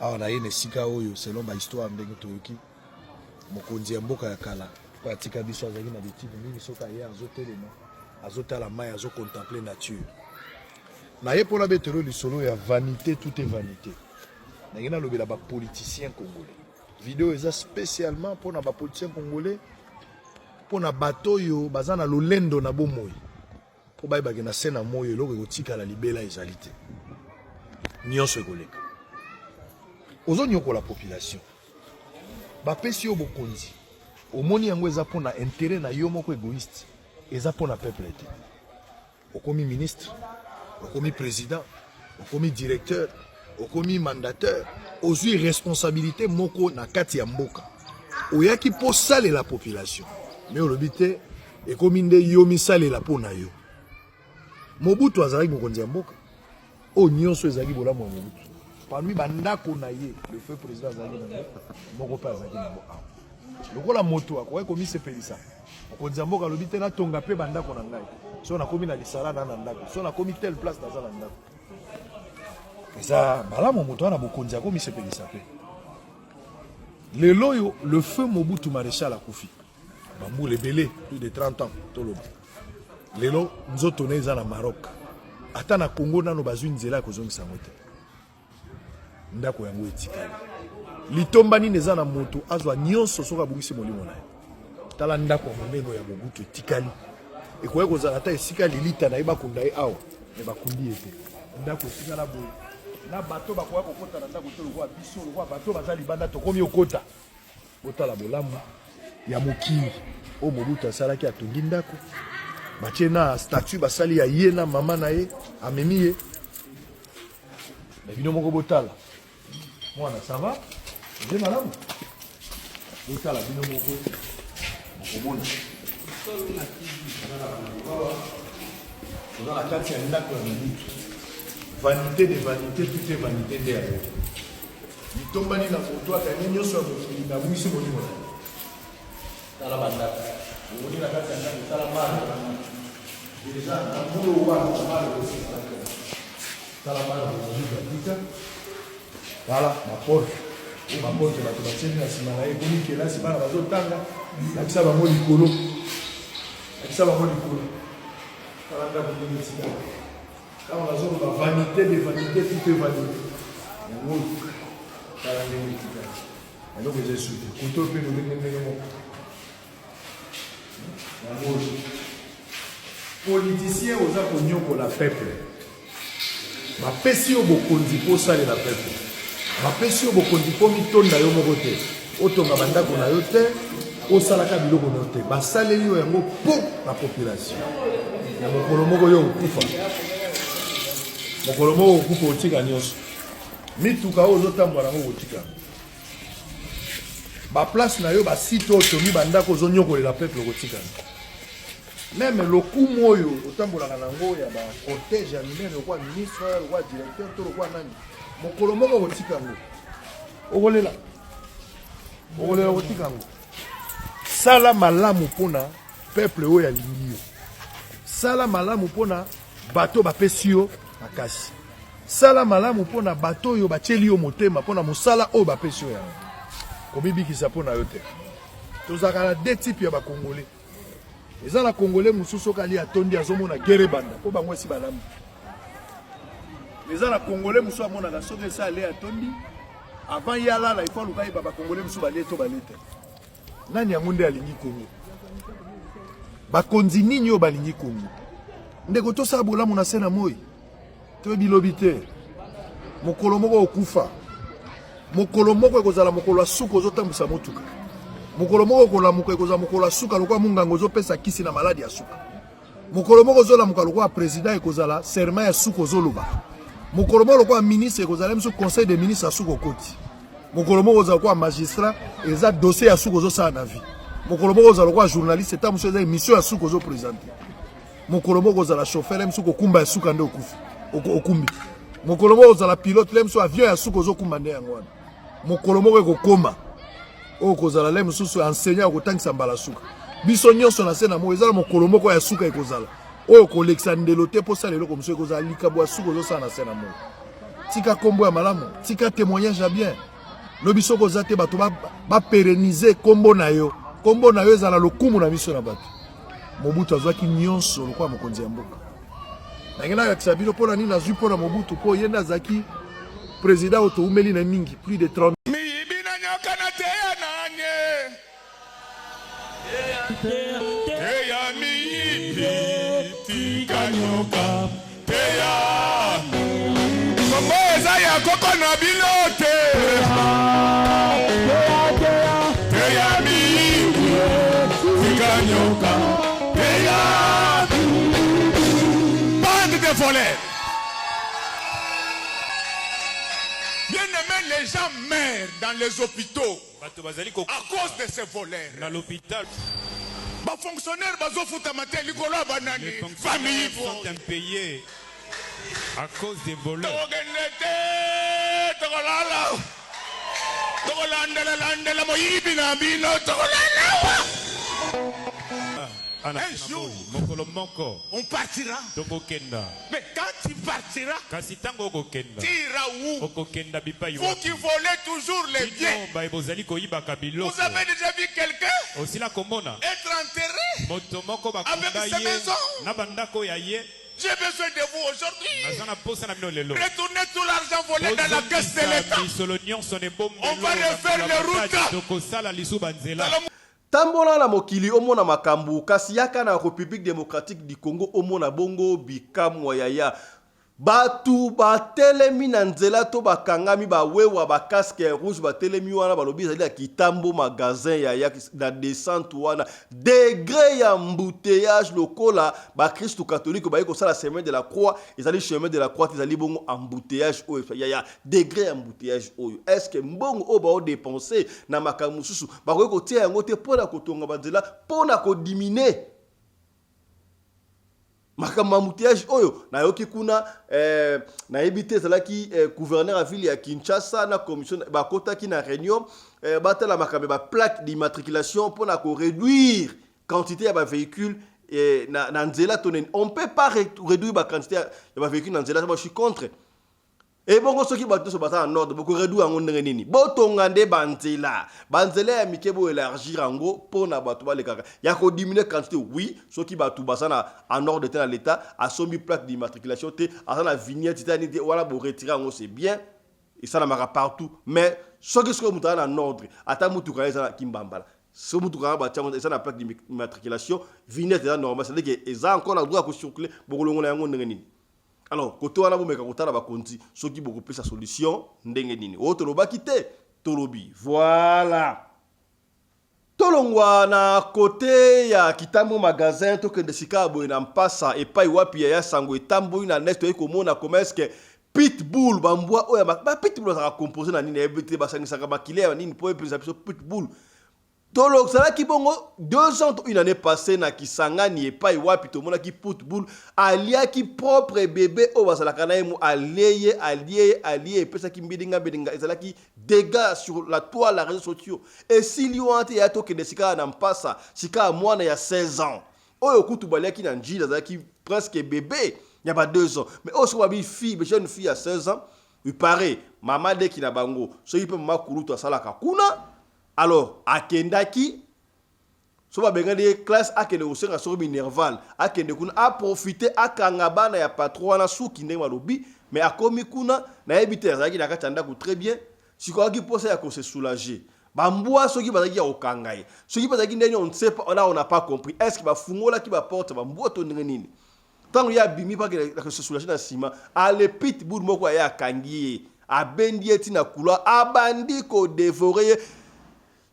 awa na ye na sika oyo selon ba histoire ndenge toyoki mokonzi ya mboka ya kala po atika biso azaki na bitiki mingi soka ye azotelema azotala mai azocontempler nature na ye mpona betelo lisolo ya vanité tout est vanité. Il y a des politiciens congolais. Vidéo est spécialement pour les politiciens congolais, pour les bateaux, bazana lolendo na bomoy. Pour les bagena sena moyo lo kotika la libela ezalité. Nyonso ekoleka. Ozo nyoko la population. Ba pesi yo bokonzi. Omoni yango eza pona intérêt na yo moko égoïste. Eza pona peuple été. Okomi ministre, okomi président, okomi directeur, okomi mandateur, ozui responsabilité moko na kati ya mboka. Oyaki po sale la population. Mais olobite ekomi nde yo misale la pona yo. Mobutu azalaki mokonzi ya mboka. O nyonso ezalaki bolamu ya Mobutu. Parmi bandako na ye, le feu président azalaki na moko pa azalaki na mboka. Lokola moto akoki komi sepelisa. Mokonzi ya mboka olobite na tonga pe bandako na ngai. So na komi na lisala na ndako. So na komi telle place dans la ndako. Ça, malamu moto na bokonzi akomi sepelisa pe. Lelo yo le feu Mobutu maréchal akufi. Bambu lebele plus de 30 ans toloba. Lelo nzoto neza na Maroc. Ata na Congo nano bazwi nzela kozongisa moto. Ndako yango etikali. Litombani neza na moto azwa nyonso soka bungisi molimo na ye. Tala ndako moneno ya Mobutu etikali. Ekoye kozala ata esika lilita na yeba kunda ye awa. Ne bakundi ete. Ndako etikala boye. Na bato bakoya kokota na ndako tolo kwa biso kwa bato bazali banda to komi okota otala bolamu ya mokili o Mobutu asalaki atongi ndako batie na statue basali ya ye na mama na ye amemi ye na bino moko botala mwana ça va je malamu botala bino moko mokobona on a la carte ya ndako ya Mobutu. Vanité de vanité, tout est vanité derrière. Il tombe dans la photo, il y a un peu de la bouche. Dans la bande, on dit la carte de la malle. Déjà, dans le boulot, on va aussi. Dans la malle, on va voilà, ma porte. Ma porte, la tomatique, la simanaï, comme il est là, c'est pas la base tanga. La ça va mourir colo. La ça va mourir colo. Dans la table de l'université. Quand on a besoin de vanité, de vanité, tout est vanité. Alors que j'ai soutenu. Quand on peut nous donner politicien aux accognons pour la peuple. Ma pesio bokondi pour ça la peuple. Ma pesio bokondi pour mitonda yo mokote. Otonga bandako na yote, osalaka biloko note. Ba saleli yo yango pour la population. mokolo moko yo okufa mokolo moko okufa otika nyonso mituka oyo ozotambola yango okotika baplace na yo basite oyo tomi bandako ozonyokolela peuple okotika meme lokumu oyo otambolaka nango ya bacortège ya minene lokwa ministre lokwa directeur to lokwa nani mokolo moko okotika yango okolela okotika yango sala malamu mpona peuple oyo alingi yo sala malamu mpona bato bapesi yo makasi sala malamu mpona bato oyo batieli yo motema mpona mosala oyo bapesi yo yango komibikisa mpona yo te tozalaka na de type ya bakongole eza na kongole mosusu okali atondi azomona gere banda mpo bango esi balamu eza na kongole mosusu amonaka soki esi ale atondi avant ye alala ifo aluka yeba bakongole mosusu balie to balie te nani yango nde alingi kongo bakonzi nini oyo balingi kongo ndeko tosala bolamu na se na moi toyebi lobi te mokolo moko okufa mokolo moko ekozala mokolo ya suka ozotambwisa motuka mokolo moko okolamuka ekozala mokolo ya suka lokwa mungango ozopesa kisi na maladi ya suka mokolo moko ozolamuka lokwa président ekozala serment ya suka ozoloba mokolo moko lokwa ministre ekozala miso conseil de ministre ya suka okoti mokolo moko ozala lokwa magistrat eza dossier ya suka ozosala na vie mokolo moko ozala lokwa journaliste eta mosu eza émission ya suka ozoprésente mokolo moko ozala chauffeur mosu kokumba ya suka nde okufi okumbi mokolo moko ozala pilote le mosu avion ya suka ozokumba nde yango wana mokolo moko ekokoma oyo kozala le mosusu enseignant akotangisa mbala suka biso nyonso na se na mo ezala mokolo moko ya suka ekozala oyo kolekisa ndelo te mpo sala eloko mosusu ekozala likabo ya suka ozosala na se na mo tika kombo ya malamu tika témoignage ya bien lobi soki oza te bato bapérennize kombo na yo ezala lokumu na miso na bato Mobutu azwaki nyonso lokwa mokonzi ya mboka nange nayakisa bino mpona nini azwi mpona Mobutu mpo ye nde azalaki président oyo toumeli na mingi plus de 30 Teya miyibi tikanyoka teya Kombo eza ya koko na bino te Teya miyibi tikanyoka teya Bande de voleurs. Bien-aimés, les gens meurent dans les hôpitaux à cause de ces voleurs. Dans l'hôpital, Les fonctionnaires famille sont impayés à cause des voleurs. Un jour, on partira. Mais quand tu partiras, tu iras où? Vous qui volez toujours les biens. Vous avez déjà vu quelqu'un être enterré avec sa maison? J'ai besoin de vous aujourd'hui. Retournez tout l'argent volé dans la caisse de l'État. On va refaire les routes. Tambola na mokili omona makambu kasi yaka na République démocratique du Congo omona bongo bikamwa yaya batu batelemi na nzela to bakangami bawewa bakaske rouge batelemi wana balobi ezali ya kitambo magasin yaya na descente wana degré ya embouteillage lokola bakristu catholique bayi kosala chemin de la croix ezali chemin de la croix ezali bongo embouteillage oyo yaya degré ya embouteillage oyo est-ce que mbongo oyo bao dépenser na makambo susu bakoki kotia yango te mpona kotonga banzela mpona kodimine makambo embouteillage oyo nayoki kuna nayebi te ezalaki gouverneur ya ville ya Kinshasa na commission bakotaki na réunion batala makambo ba plaque d'immatriculation mpona ko réduire quantité ya ba véhicule na nzela tonen on peut pas réduire ba quantité ya ba véhicule na nzela moi je suis contre. Et bon, ceux qui battent sur bataille en ordre, beaucoup réduit en ondre nini. Botongande banzela, banzela ya mikebo élargir en gros pour na batouba les kaka. Ya ko diminuer quantité oui, ceux qui battent basana en ordre de l'état, a sommi plaque d'immatriculation té, a la vignette titani té voilà pour retirer en gros c'est bien et ça n'a partout. Mais ceux qui sont en ordre, ata mutuka eza kimbambala. Ce mutuka ba tiamo ça na plaque d'immatriculation, vignette est normal, c'est-à-dire que eza encore la droit à circuler beaucoup longo na ngondre nini. Alors, koto wana bomeka kotala bakonzi soki beaucoup plus sa solution ndenge nini. O toloba kite tolobi. Voilà. Tolobi tolongwa na kote ya kitambo magasin tokende sika boye na mpasa epai wapi ya sango etambo na nesto ekomona komeske pitbull bambwa oya ba pitbull za composer na nini ebite basangisaka makile nini po epesa biso pitbull tolo sala ki bongo 2 ans une année passée na Kisangani epai wapi to mona ki pitbull alia ki propre bébé o basala kana emu allié epesa ki mbidinga ezala ki dégâts sur la toile la réseaux sociaux et s'il y a ya to ke desika na mpasa sika mwana ya 16 ans oyo kutu balia ki na njila za ki presque bébé il y a pas 2 ans mais aussi une fille une jeune fille à 16 ans il paraît maman de ki na bango so il peut mama kurutu asala kakuna alors akendaki so ba benga de classe akende osenga so minerval akende kuna a profiter akanga bana ya patron na suki ndenge malobi mais akomi kuna na ebite azaki na katanda ku très bien siko ki posa ya ko se soulager bambwa soki bazaki ya okangaye soki bazaki ndeni on ne sait pas on n'a pas compris est-ce que ba fungola ki ba porte bambwa to ndenge nini tant ya bimi pa que se soulager na sima a le pitbull moko ya kangi a bendieti na kula abandi ko dévorer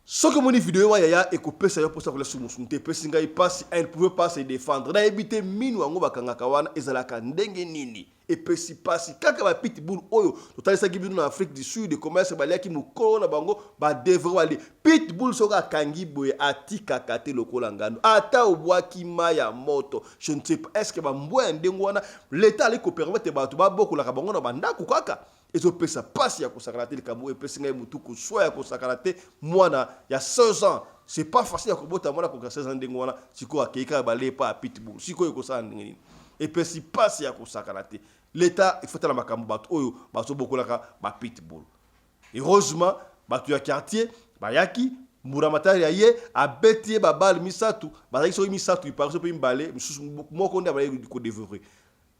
ce que mon vidéo ya ekopé ça pour ça que la sumusunte pesinga ipasse elle pouvait pas se défendre na ebité minu wango bakanga kawana ezalaka ndenge nini et pesi pasi kaka ba pitbull oyo totalisa kibidu na Afrique du Sud de commerce balia ki mukolo na bango ba dévorer wali pitbull soka kangi boye atika kate lokola ngano ata obwaki maya moto je ne sais pas est-ce que ba mbwa ndengo wana l'état ali ko permettre ba to ba bokola ka bango na bandako kaka ezopesa pasi ya kosakalate likambo epesinga mutuku soit ya kosakalate mwana ya 16 ans c'est pas facile ya kobota mwana ko 16 ans ndengo wana siko akeika balé pa pitbull siko ekosala ndenge epesi pasi ya kosakalate l'état ifotala makambo bato oyo baso bokolaka ba pitbull heureusement bato ya quartier bayaki mburamatari ye abeti ba bal misatu bazaki so misatu iparso pe mbale moko nda balé ko dévorer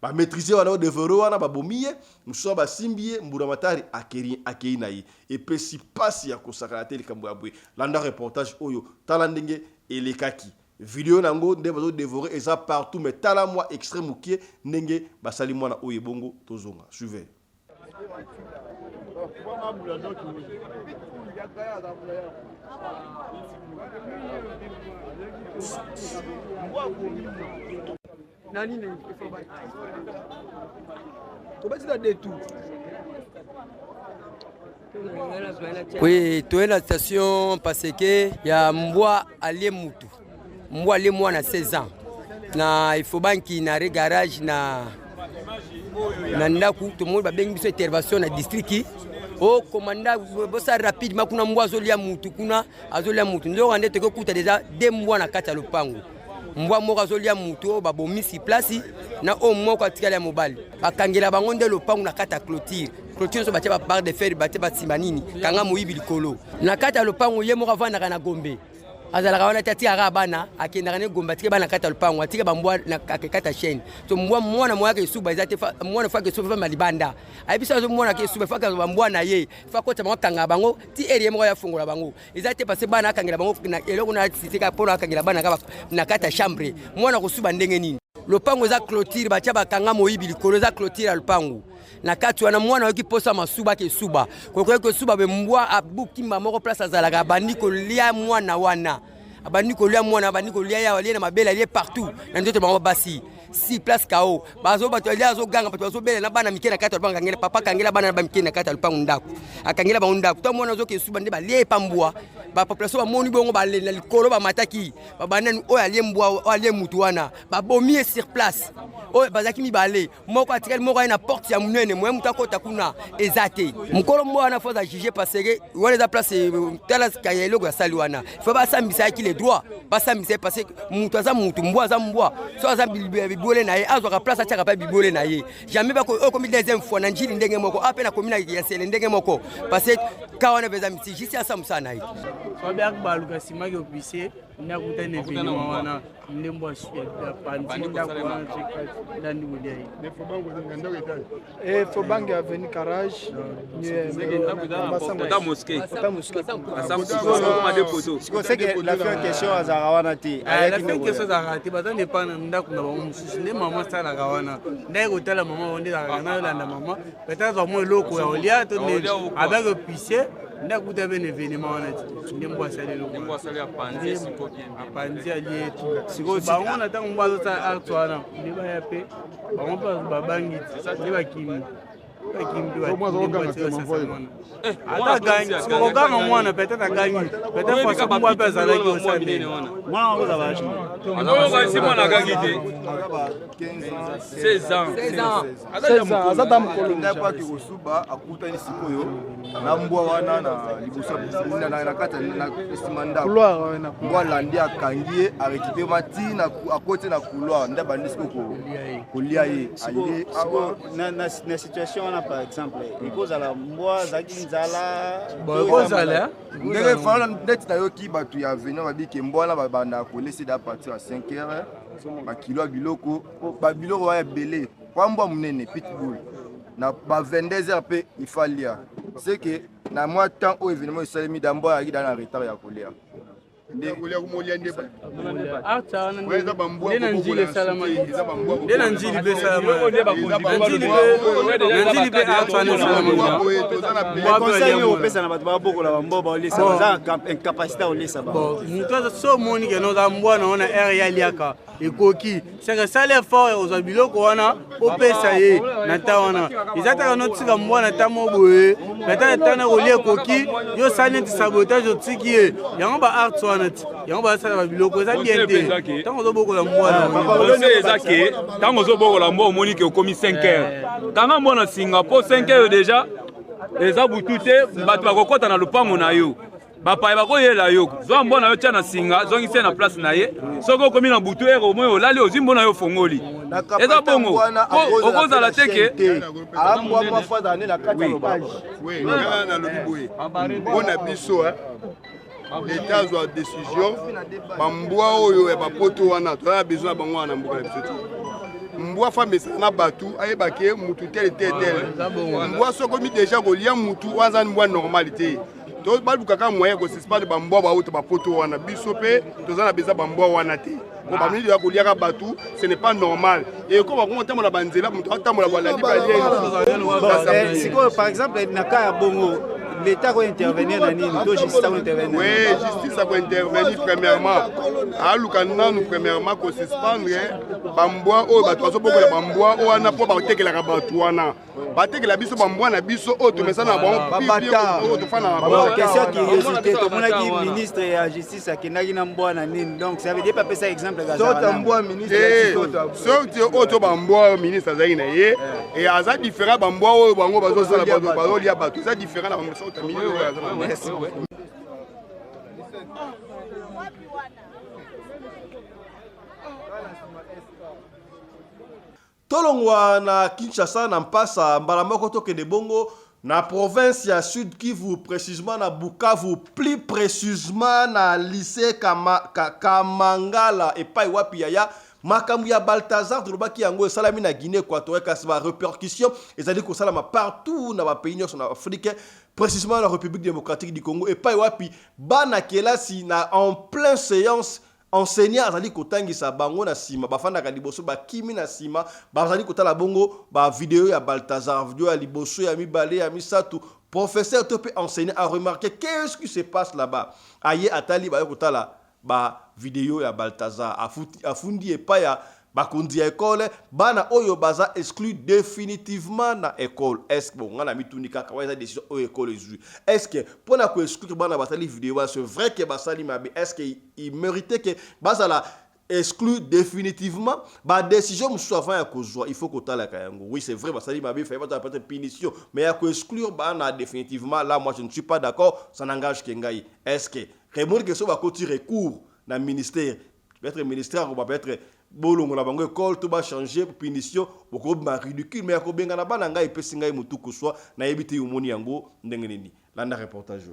ba maîtriser wana dévorer wana ba bomiye muso ba simbiye mburamatari akei na ye et pesi pasi ya kosakalate likambo ya bwe landa reportage oyo tala ndenge elekaki vidéo nango nde bazo dévorer eza partout mais tala moi extrême mukie ndenge basali mwana oyo bongo tozonga suivez nani ne to bati da de tout. Oui, tu es la station parce que il y a mbwa aliye mutu. Mbwa aliye mwana 16 ans. Na il faut banki na garage na ndaku to mo ba bengi biso intervention na district o komanda bosa rapide makuna mbwa azolia mutu kuna azolia mutu ndio ande teko kuta deja de mbwa na kata lopango. Mbwa moko azolia mutu ba bomisi place na o moko atikala mobile bakangela bango nde lopango na kata clôture so batia ba barre de fer batia ba simanini kanga moyibi likolo na kata lopango ye moko avanda na Gombe azalaka wana tati ara bana akendaka ne Gombe atike bana kata lopango atike bambwa na kata chaîne so mbwa mwana moya ke suba ezate mwana fa ke suba malibanda ayibisa so mwana ke suba fa ka bambwa na ye fa kota bango kanga bango ti eri moko ya fungola bango ezate passer bana akangela bango na eloko na sitika polo akangela bana ka na kata chambre mwana ko suba ndenge nini lopango za clôture batia bakanga moyibi likolo za clôture ya lopango na kati wana mwana oki posa masuba ke suba ko suba be mbwa abuki moko place azalaka bandi ko lia mwana wana abandi ko lia mwana abandi ko lia ya wali na mabela lié partout na ndoto bango basi si place kao bazo bato lia zo ganga bato zo bela na bana mikena kata lupanga ngela papa kangela bana na mikena kata lupango ndako akangela bango ndako to mwana zo ke suba nde ba lie pambwa ba population ba moni bongo ba le na likolo ba mataki ba banani o alie mbwa o alie mutu wana ba bomie sur place o bazaki mibale moko atikali moko na porte ya munene mwe mutako takuna ezate mukolo mwa na foza juger parce que wala za place tala kayelo kwa sali wana faut ba sambisa ki les droits ba sambisa parce que mutu aza mutu mbwa za mbwa so aza bibole na ye azwa place ataka pa bibole na ye jamais ba ko comme deuxième fois na njili ndenge moko apena komina ya sele ndenge moko parce que kawana veza miti jisi asamsa na ye so ba baluka simaki officier na kutane vile wana ndembo ya pandinda kwa ndani mudia hii fobango ya veni garage ni ta mosquée c'est que la fin question azara wana ti la fin question azara ti bazane pana ndako na ba mususu ne mama sala kawana ndai kotala mama onde la kana landa mama peut-être mo loko ya olia to ne avec officier ndakuta bene événement wana ti ndembo asalelo ndembo asali apanzi siko bien apanzi ali siko bango na tango mbazo ta art wana ndeba ya pe bango pa babangi ndeba kimi ata gangi okoganga mwana peut-être agangi peut-être parce que mwa pe azalaki osambeni mwana wango zabashi azobasi mwana agangi te 16 ans aza ta mokolo ndapaki kosuba akutani sikoyo na mbwa wana na liboso na kati na esima ndako mbwa alandi akangi ye arekipe matina akote na couloir nde abandi siko kolia ye aye na situation wana par exemple ekozala mbwa zaki nzala ekozala ndenge fana ndeti nayoki bato ya avenir babiki mbwa wana babanda kolesi da partir ya 5 heures bakilo ya biloko babiloko wana ebele kwa mbwa monene pitbull na ba 22 heures mpe ifalia c'est que na mwa temps oyo événement esalemi da mbwa yaki da na retard ya kolia so omoni ke noza mbwana wana ere ya liaka ekoki seke sala effort ozwa biloko wana opesa ye na ntan wana eza taka notika mbwana ntan mo boye peut-être ntana kolia ekoki yo sali neti sabotage otiki ye yango ba art wana ti yango basala babiloko eza bien te ntango ozobokola mbwana eza ke ntango ozobokola mbwa omoni ke okomi 5 heures kanga mbwana Singapore 5 heures deja eza butu te bato bakokɔta na lopango na yo bapaya bakoyela yo zwa mbwana yo tia na singa zongisi na place na ye soki okomi na butu ere omoi olali ozwi mbona yo fongoli eza bongo okozala te ke mpona biso leta azwa décision bambwa oyo ya bapoto wana tozala besoin ya bango wana na mboka na biso te mbwa fa mesana na batu ayebake mutu tel tel tel mbwa soki omi deja kolia mutu waza mbwa normal te to balukaka moyen kosuspendre bambwa bauta bapoto wana biso mpe toza na beza bambwa wana te po bamini deja koliaka batu ce n'est pas normal et ko bakongo tambola banzela mutu atambola balandi balieni sikoyo par exemple na ka ya bongo l'État va intervenir dans l'île, donc justice va intervenir. Oui, justice va intervenir premièrement. À l'Ukanda, nous premièrement qu'on suspendre bambwa o batwazo boko la bambwa o ana po ba tekela ka batwana. Ba tekela biso bambwa na biso o to mesana bon babata o to fana ba question qui hésité to mona ki ministre ya justice akinaki na mbwa na nini. Donc ça veut dire pas ça exemple ga ça. Tot mbwa ministre ya justice. So o to bambwa ministre azali na ye et aza différent bambwa o bango bazo sala bazo lia batu. Ça différent na bambwa. Merci. tolongwa na Kinshasa na mpasa mbala moko tokende bongo na province ya Sud Kivu, précisément na Bukavu, plus précisément na lycée Kamangala epai wapi yaya makambu ya Balthazar tulobaki yango esalami na Guinée équatoriale kasi ba répercussion ezali kosalama partout na ba pays nyonso na Afrique, précisément la République démocratique du Congo epai wapi bana kelasi na en pleine séance enseignant azali kotangisa bango na sima bafandaka liboso bakimi na sima bazali kotala bongo ba vidéo ya Balthazar, vidéo ya liboso ya mibale ya misatu. Professeur topé enseignant a remarqué qu'est-ce qui se passe là-bas. Aye atali ba kotala ba vidéo ya Balthazar afundi epa ya bakondi ya école bana oyo baza exclu définitivement na école. Est-ce que bon ngana mituni kaka wa décision o école ezui. Est-ce que pour na ko exclure bana basali vidéo c'est vrai que basali mabe est-ce que il méritait que basala exclu définitivement ba décision musu avant ya kozwa il faut kotala kayango. Oui c'est vrai basali mabe fait pas peut-être punition mais ya ko exclure bana définitivement là moi je ne suis pas d'accord, ça n'engage qu'engai. Est-ce que remonte que ça va continuer recours dans le ministère peut-être ministère ou peut-être bolongo la bango école tout va changer punition beaucoup ba ridicule mais ko benga na bana ngai pesi ngai mutu kuswa na yebite umoni yango ndenge nini landa reportage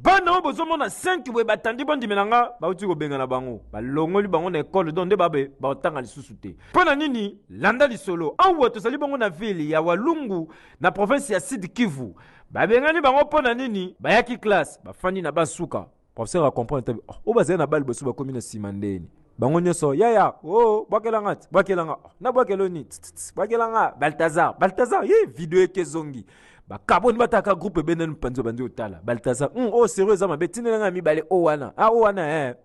bana bozomona 5 boye batandi bondimelanga bauti ko benga na bango balongoli bango na école donc nde babe baotanga lisusu te pona nini landa lisolo awa tozali bango na ville ya Walungu na province ya Sud Kivu babengani bango pona nini bayaki classe bafandi na basuka professeur a comprendre o bazali na bali bosu bakomi na simandeni bango nyonso yaya bwakelanga na bwakeloni bwakelanga Balthazar ye video ekezongi bakaboni bataka groupe benen panzo bandi otala baltaza oh sérieux za mabe tinelanga mibale o wana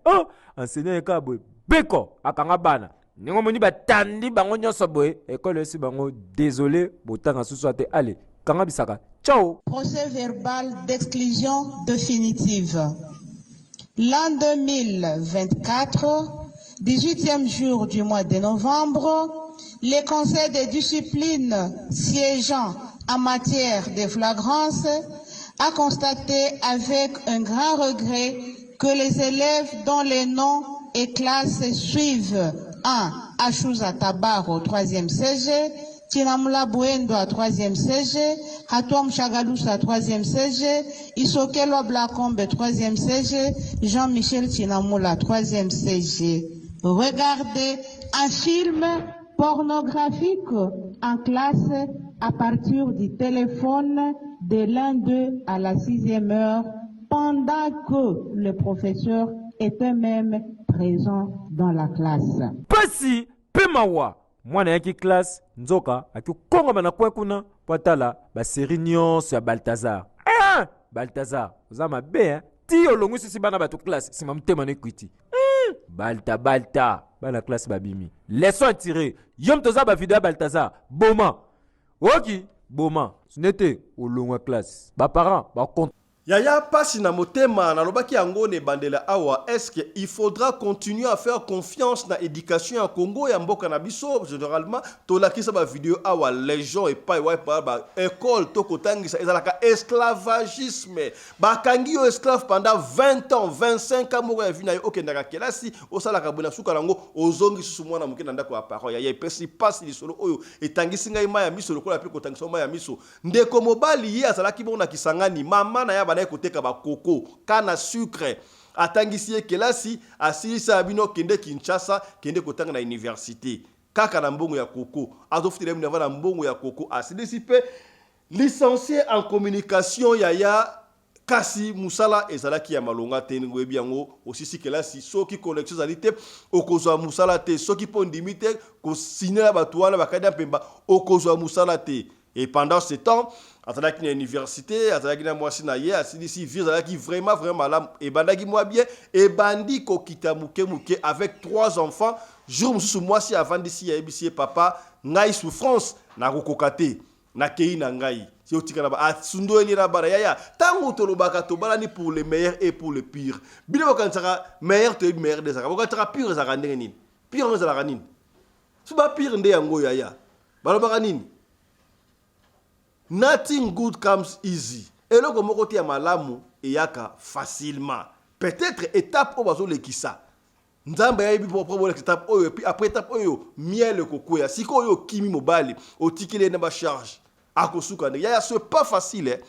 oh enseignant ekabwe beko akanga bana ningo moni batandi bango nyonso boye école esi bango désolé botanga susu ate allez kanga bisaka ciao. Procès verbal d'exclusion définitive. L'an 2024, 18e jour du mois de novembre, les conseils de discipline siégeant en matière de flagrance a constaté avec un grand regret que les élèves dont les noms et classes suivent 1. Achouza Tabar au 3e CG, Tinamula Buendo à 3e CG, Hatouam Chagalous à 3e CG, Isokelo Blakombe 3e CG, Jean-Michel Tinamula 3e CG. Regardez un film pornographique en classe à partir du téléphone de l'un d'eux à la 6e heure pendant que le professeur était même présent dans la classe. Pasi Pemawa mwana yaki classe nzoka akikonga bana kwa kuna patala ba série nyonso ya Balthazar. Balthazar oza mabe ti olongo sisi bana bato classe sima mutema ne kwiti. Balta bana classe babimi. Leçon tirée. Yom toza ba vidéo Balthazar. Boma. Oki boma. Ce n'était olongo classe. Ba parents ba compte. Yaya pasi na motema na lobaki yango ne bandela awa, est-ce que il faudra continuer à faire confiance na éducation en Congo ya mboka na biso généralement tolaki sa ba vidéo awa les gens et pas ouais ba école to kotangi sa ezalaka esclavagisme ba kangi yo esclave pendant 20 ans 25 ans mo ya vina yo okendaka kelasi osalaka bona suka nango ozongi susu mwana mukena ndako ya parole yaya pesi pasi lisolo oyo etangisi ngai maya miso lokola pe kotangisa maya miso ndeko mobali ye azalaki bona kisangani mama na ya bana koteka ba koko kana sucre atangisi kelasi asilisa abino kende Kinshasa kende kotanga na université kaka na mbongo ya koko azofitire mna na mbongo ya koko asilisi pe licencié en communication yaya kasi musala ezalaki ya malonga te ngwebi yango osisi kelasi soki connexion zalite okozwa musala te soki pondimi te ko signer bato wana bakadi pemba okozwa musala te. Et pendant ce temps, à travers l'université, à travers la moitié naïe, à celui-ci, qui vraiment là, et bandagi moi bien, et bandi kokita mouke avec 3 enfants, jour sous moitié avant d'ici, et papa, ngai souffrance, na kokokate, na kei na ngai. Si otika na ba, asundo eli na bara yaya, tango tolobaka to balani pour les meilleurs et pour les pires. Bile bokan sera meilleur te meilleur des sera, bokan sera pire za randenge nini. Pire za ranini. Suba pire nde yango yaya. Balobaka nini? Nothing good comes easy. Et là, comme on dit à malamu, et yaka facilement. Peut-être étape au bazo le kisa. Nzamba ya ibi pour prendre l'étape oyo puis après étape oyo miel koko ya siko oyo kimi mobali o tikile na ba charge. Akosuka ne ya c'est pas facile.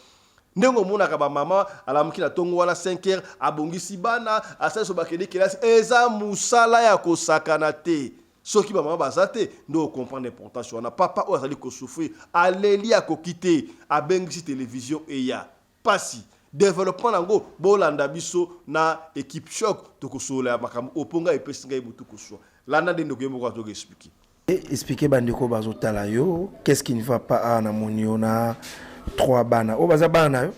Ndenge mona ka ba mama alamuki na tongo wala 5h abongisi bana asa so bakede kelasi eza musala ya kosakana te. Ce qui va m'abazater, nous comprenons l'importance. On a papa ou azali ko souffrir, aleli a ko quitter, a bengisi télévision et ya pasi développement nango bolanda biso na équipe choc to ko sola makam oponga e pesinga ibutu ko so. Landa de ndoko yemo ko expliquer. Expliquer bandeko bazotala yo, qu'est-ce qui ne va pas na moniona 3 bana. O baza bana yo.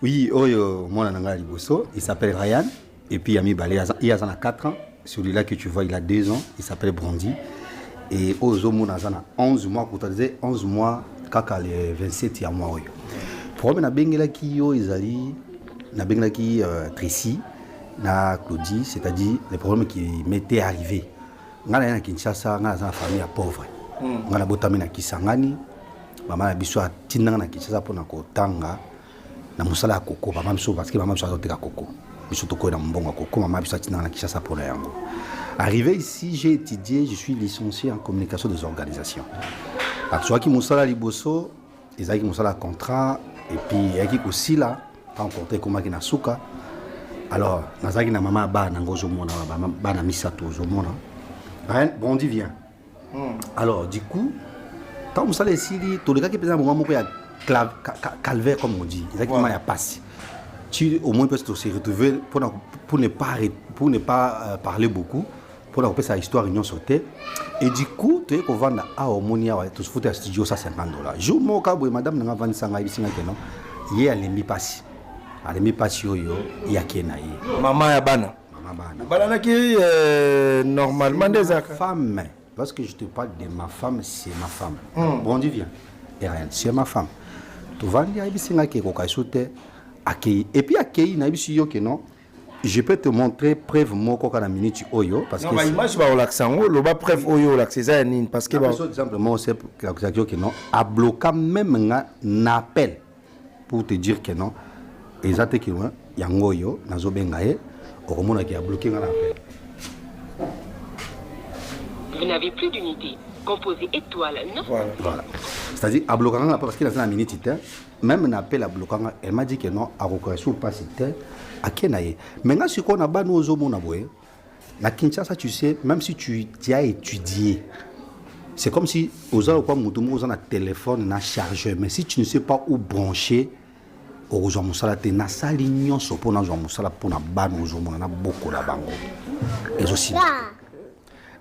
Oui, oyo mona nanga liboso, il s'appelle Ryan et puis Ami Balé, il a 4 ans. Celui-là que tu vois, il a 2 ans, il s'appelle Brandy. Et aux hommes, on a 11 mois, quand on disait 11 mois, quand les 27 y a mois. Pour moi, on a qui Tracy, na Claudie, c'est-à-dire les problèmes qui m'étaient arrivés. On a Kinshasa, on a une famille pauvre. On a botamé na Kisangani, maman a biso a tinanga na Kinshasa pour na kotanga, na musala koko, maman biso parce que maman biso a zoté koko. Arrivé ici, j'ai étudié, je suis licencié en communication des organisations. Soit qui m'a liboso, ils ont un contrat, et puis il y a aussi là, rencontré comme qui Nasuka. Alors, Nazaki na maman ba nangozo mona, ba na misato zomona. Bon, dit vient. Alors, du coup, quand on s'allait ici, tout le gars qui faisait un moment où il y a calvaire, comme on dit, il y a passé. Tu au moins peux se retrouver pour ne pas parler beaucoup, pour la sa histoire union sauté et du coup tu es qu'on vend à Omonia ouais tout se foutre à studio ça $50 jour mon cabo madame n'a vendu ça ngai bisinga kenon yé à l'emi passe yo ya kenaï maman ya bana bana qui normalement des femme lorsque je te parle de ma femme c'est ma femme bon Dieu vient et rien c'est ma femme tu vends ya bisinga ke ko kaisute akei et puis akei na bisu yo kenon. Je peux te montrer preuve moko kana minute oyo parce que non image ba relaxango lo ba preuve oyo la c'est nini parce que par exemple moi c'est l'accusation que non a bloqué même un appel pour te dire que non exact que non yango yo nazo bengaye okomona ki a bloqué un appel. Vous n'avez plus d'unité. Composez étoile 9. Voilà. C'est-à-dire a bloqué un appel parce que dans la minute même un appel a bloqué elle m'a dit que non a reconnaissance pas c'était Akenaye. Maintenant, ce qu'on a ban aux hommes, la Kinshasa, tu sais, même si tu as étudié, c'est comme si aux gens ont un téléphone, un chargeur, mais si tu ne sais pas où brancher, aux gens ont na salignon pour na gens pour na ban aux hommes, on a beaucoup la bango. Et aussi.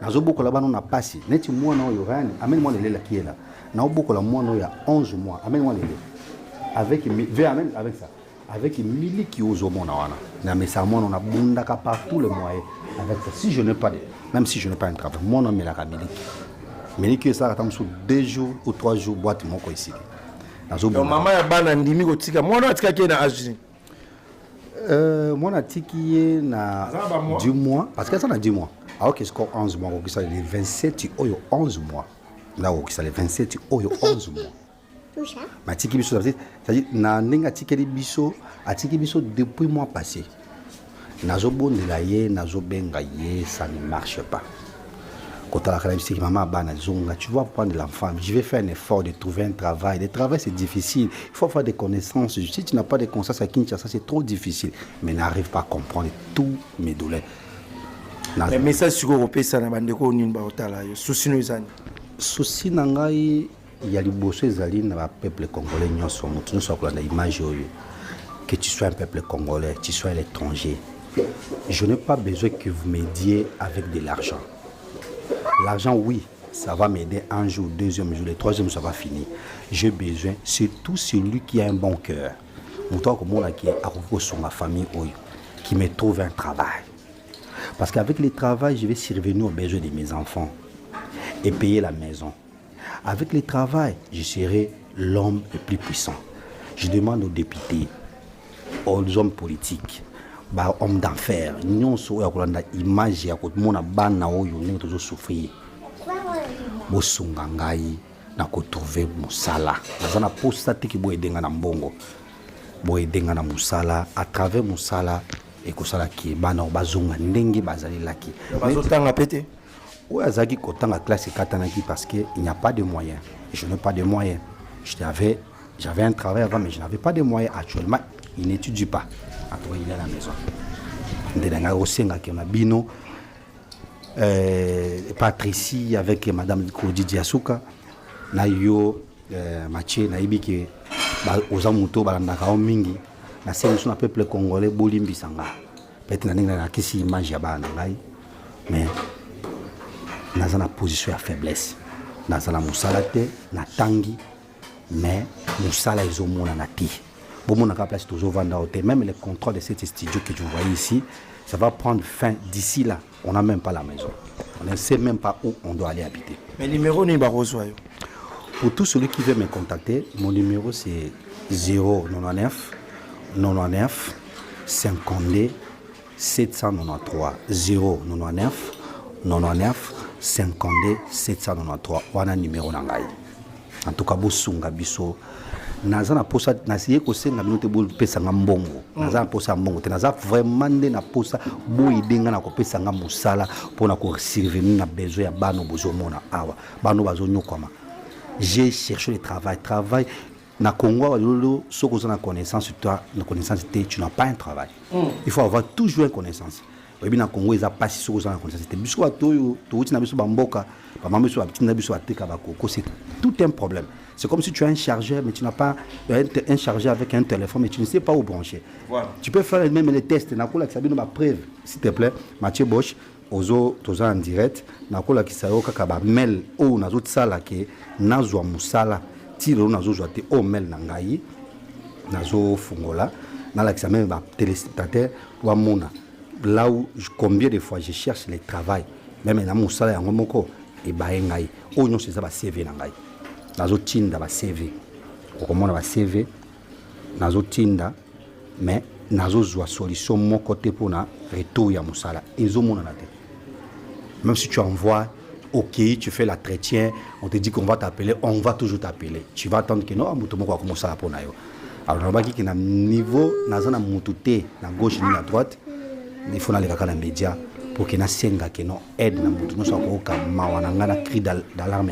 Nazo beaucoup la ban on a passé. Neti moi non yo rien, amène-moi les là qui est là. Na beaucoup la moi non il y a 11 mois, amène-moi les avec avec ça. Avec une milliers qui osent au monde, on a bundaka partout le moyen. Avec ça, si je n'ai pas, même si je n'ai pas un travail, mon nom est la miliki. Ça attend sur 2 jours ou 3 jours boîte mon ici. Maman ya bana ndimi ko tika. Moi na tika ki na âge. Moi na tiki na 10 mois parce que ça na 10 mois. Alors que score 11 mois, qui ça les 27 oyo 11 mois. Là où qui ça les 27 oyo 11 mois. Ma tiki biso c'est-à-dire na nenga tikeli biso atiki biso depuis mois passé nazo bondela ye nazo benga ye ça ne marche pas quand la caractéristique maman bana zonga tu vas prendre l'enfant je vais faire un effort de trouver un travail le travail c'est difficile il faut avoir des connaissances si tu n'as pas de connaissances à Kinshasa c'est trop difficile mais n'arrive pas à comprendre tous mes douleurs les messages sur européen ça na bandeko nini ba otala yo souci no izani souci nangai il y a les bossés zali na peuple congolais nyonso mutu nyonso akolanda image oyo que tu sois un peuple congolais tu sois à l'étranger je n'ai pas besoin que vous m'aidiez avec de l'argent oui ça va m'aider un jour deuxième jour le troisième ça va finir j'ai besoin c'est tout celui qui a un bon cœur mutu comme moi qui a sur ma famille oyo qui me trouve un travail parce qu'avec le travail je vais survenir aux besoins de mes enfants et payer la maison. Avec le travail, je serai l'homme le plus puissant. Je demande aux députés, aux hommes politiques, aux hommes d'affaires, nous sommes image ya mona bana oyo ne tozo souffrir. Bo sungangai na ko trouver musala. Nazana posta tiki bo edenga na mbongo. Bo edenga na musala à travers musala et ko sala ki bana bazonga ndenge bazali laki. Bazotanga pété. Oui, Azaki Kotanga classe Katanaki parce qu'il n'y a pas de moyens. Je n'ai pas de moyens. J'avais un travail avant, mais je n'avais pas de moyens. Actuellement, il n'étudie pas. Après, il est à la maison. Ndenanga Osenga qui a bino, Patricie avec Madame Kodi Diasuka, Nayo, Mathieu, Naibi qui Ozamuto, Balandaka Omingi, na sélection du peuple congolais, Bolimbi Sanga. Peut-être que na kisi image ya bana ngai, mais dans une position à faiblesse. Dans la moussalate, na tangi, mais moussala est au monde na ti. Bon, mon place toujours vendre même le contrôle de cet studio que tu vois ici, ça va prendre fin d'ici là. On n'a même pas la maison. On ne sait même pas où on doit aller habiter. Mais le numéro n'est pas reçu. Pour tout celui qui veut me contacter, mon numéro c'est 099 99 52 793 099 99 52 793 wana numéro nangai. En tout cas bosunga biso naza na posa nasiye ko senga bino te bo pesa ngambongo naza na posa mbongo te naza vraiment nde na posa bo idenga na ko pesa ngambusala pona ko survenir na besoin ya bano bozomona awa bano bazonyokoma. J'ai cherché le travail na Congo lolo soko za na connaissance toi na connaissance tu n'as pas un travail. Il faut avoir toujours une connaissance. Et bien, Congo, ils ont passé sur les connaissances. C'est tout un problème. C'est comme si tu as un chargeur, mais tu n'as pas un chargeur avec un téléphone, mais tu ne sais pas où brancher. Voilà. Tu peux faire même les tests. Preuve, s'il te plaît, Mathieu Bosch, ozo toza en direct nakola kisayo kaka ba mail o nazo tsala ke nazwa musala tilo nazo zwa te o mail na ngai nazo fungola na la même ba téléspectateur wa mona là où combien de fois je cherche le travail même na musala yango moko e ba ngai o nyo seza ba CV na ngai nazo tinda ba CV okomona ba CV nazo tinda mais nazo zwa solution mon côté pour na retour ya musala ezomona na te. Même si tu envoies, ok, tu fais l'entretien, on te dit qu'on va t'appeler, on va toujours t'appeler. Tu vas attendre que non, on va commencer à prendre. Alors, on va dire qu'il y a un niveau, dans un moutouté, à gauche et à droite, il faut aller dans les médias pour qu'il y ait un senga qui nous aide dans le cri d'alarme.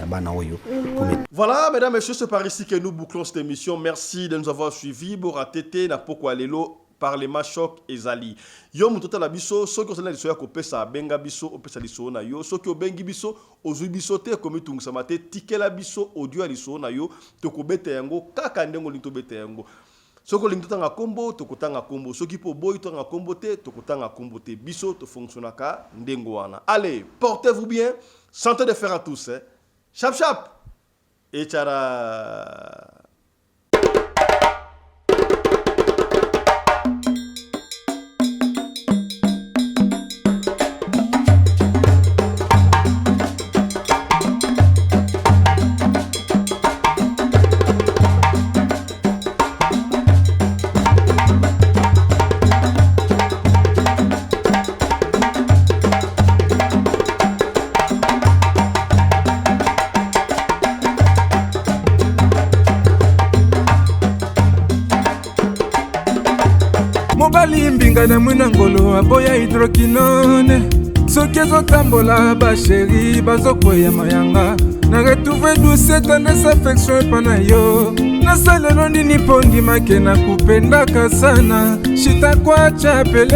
Voilà, mesdames et messieurs, c'est par ici que nous bouclons cette émission. Merci de nous avoir suivis. Bora Tete, Napoko Alelo. Parlement choc ezali yo muto la biso soki osala liso ya kopesa benga biso opesa liso na yo soki obengi biso ozwi biso te komi tungisa te tikela biso audio ya liso na yo tokobeta yango kaka ndengo linto beta yango soki olingi totanga kombo tokotanga kombo soki po boyi totanga kombo te tokotanga kombo te biso to fonctionnaka ndengo wana. Allez, portez-vous bien, santé de fer à tous, hein. Chap chap et tchara. Mbinga na mwina ngolo aboya hydroquinone soki ezotambola basheri bazokoya mayanga na retrouve douce tendresse affection epa na yo nasalelo nini mpo ndimake na kupendaka sana shitakwacha apele